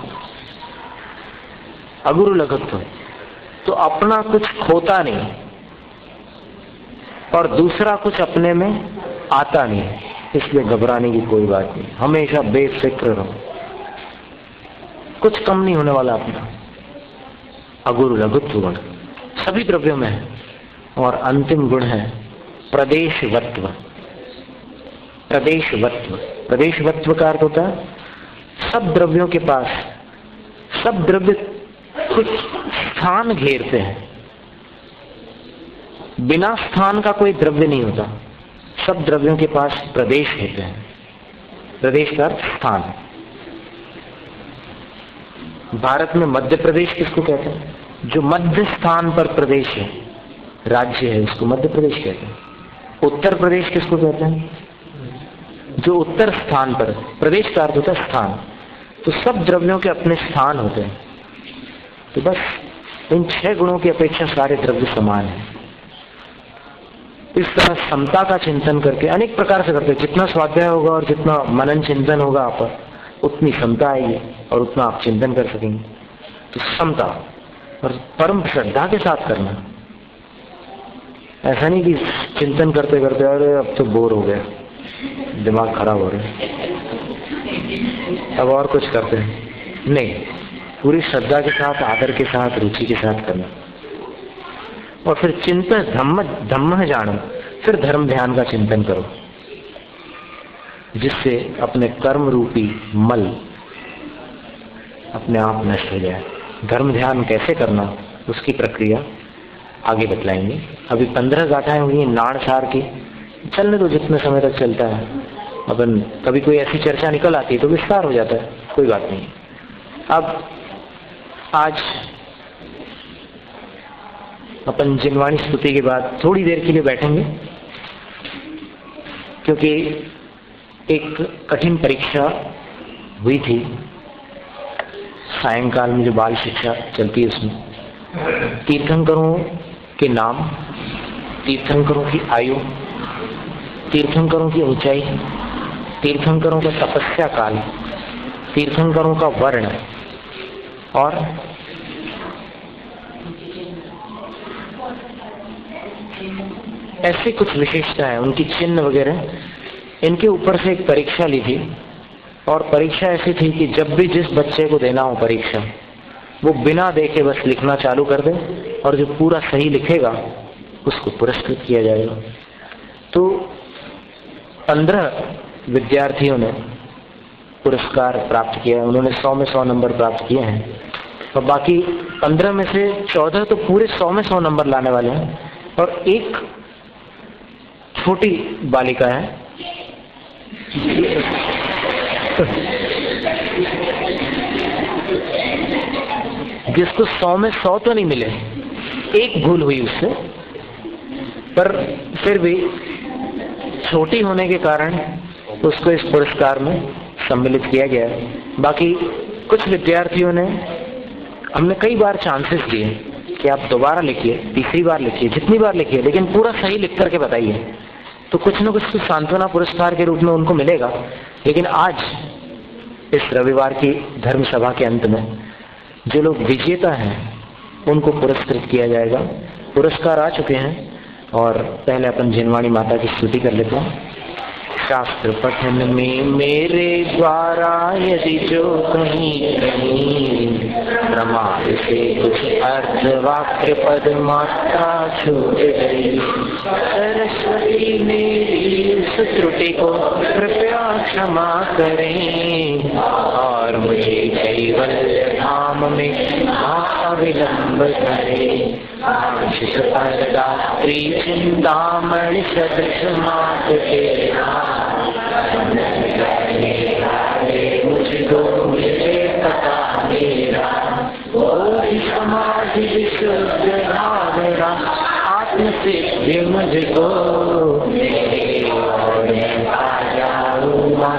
अगुरु लघुत्व। तो अपना कुछ खोता नहीं और दूसरा कुछ अपने में आता नहीं, इसलिए घबराने की कोई बात नहीं। हमेशा बेफिक्र रहो, कुछ कम नहीं होने वाला अपना। अगुरु लघुत्व गुण सभी द्रव्यों में है। और अंतिम गुण है प्रदेशवत्व। प्रदेशवत्व। प्रदेशवत्व का अर्थ होता है सब द्रव्यों के पास, सब द्रव्य कुछ स्थान घेरते हैं। बिना स्थान का कोई द्रव्य नहीं होता। सब द्रव्यों के पास प्रदेश होते हैं। प्रदेश का स्थान। भारत में मध्य प्रदेश किसको कहते हैं? जो मध्य स्थान पर प्रदेश है, राज्य है, उसको मध्य प्रदेश कहते हैं। उत्तर प्रदेश किसको कहते हैं? जो उत्तर स्थान पर, प्रदेश का अर्थ होता है स्थान। तो सब द्रव्यों के अपने स्थान होते हैं। तो बस इन 6 गुणों की अपेक्षा सारे द्रव्य समान हैं। इस तरह समता का चिंतन करके अनेक प्रकार से करते हैं। जितना स्वाध्याय होगा और जितना मनन चिंतन होगा आप पर, उतनी समता आएगी और उतना आप चिंतन कर सकेंगे। तो समता और परम श्रद्धा के साथ करना। ऐसा नहीं कि चिंतन करते करते अरे अब तो बोर हो गया, दिमाग खराब हो रहा है, अब और कुछ करते हैं। नहीं, पूरी श्रद्धा के साथ, आदर के साथ, रुचि के साथ करना। और फिर चिंतन धम्म जानो, फिर धर्म ध्यान का चिंतन करो, जिससे अपने कर्म रूपी मल अपने आप नष्ट हो जाए। धर्म ध्यान कैसे करना, उसकी प्रक्रिया आगे बतलाएंगे। अभी 15 गाथाएं हुई हैं नाड़सार की। चलने तो जितने समय तक चलता है, अपन कभी कोई ऐसी चर्चा निकल आती है तो विस्तार हो जाता है, कोई बात नहीं। अब आज अपन जिनवाणी स्तुति के बाद थोड़ी देर के लिए बैठेंगे, क्योंकि एक कठिन परीक्षा हुई थी सायंकाल में, जो बाल शिक्षा चलती है उसमें। तीर्थंकरों के नाम, तीर्थंकरों की आयु, तीर्थंकरों की ऊंचाई, तीर्थंकरों का तपस्या काल, तीर्थंकरों का वर्ण और ऐसे कुछ विशेषता है, उनकी चिन्ह वगैरह, इनके ऊपर से एक परीक्षा ली थी। और परीक्षा ऐसी थी कि जब भी जिस बच्चे को देना हो परीक्षा, वो बिना देखे बस लिखना चालू कर दे और जो पूरा सही लिखेगा उसको पुरस्कृत किया जाएगा। तो 15 विद्यार्थियों ने पुरस्कार प्राप्त किया। उन्होंने 100 में 100 नंबर प्राप्त किए हैं और बाकी 15 में से 14 तो पूरे 100 में 100 नंबर लाने वाले हैं। और एक छोटी बालिका है जिसको 100 में 100 तो नहीं मिले, एक भूल हुई उससे, पर फिर भी छोटी होने के कारण उसको इस पुरस्कार में सम्मिलित किया गया। बाकी कुछ विद्यार्थियों ने, हमने कई बार चांसेस दिए कि आप दोबारा लिखिए, तीसरी बार लिखिए, जितनी बार लिखिए, लेकिन पूरा सही लिख करके बताइए, तो कुछ न कुछ तो सांत्वना पुरस्कार के रूप में उनको मिलेगा। लेकिन आज इस रविवार की धर्म सभा के अंत में जो लोग विजेता हैं उनको पुरस्कृत किया जाएगा। पुरस्कार आ चुके हैं और पहले अपन जिनवाणी माता की स्तुति कर लेते हैं। शास्त्र पठन में मेरे द्वारा यदि जो कहीं कहीं प्रमाण से कुछ अर्थ वाक्य पद मात्रा छूट गई, सरस्वती मेरी इस त्रुटि को कृपया क्षमा करें और मुझे कैवल्य धाम में अविलंब करें। दात्री चिंतामणि सदस्यमात तेरा मुझको मुझे पता मेरा समाधि विशुद्ध भावना आत्म से मुझको और मैं पा जाऊंगा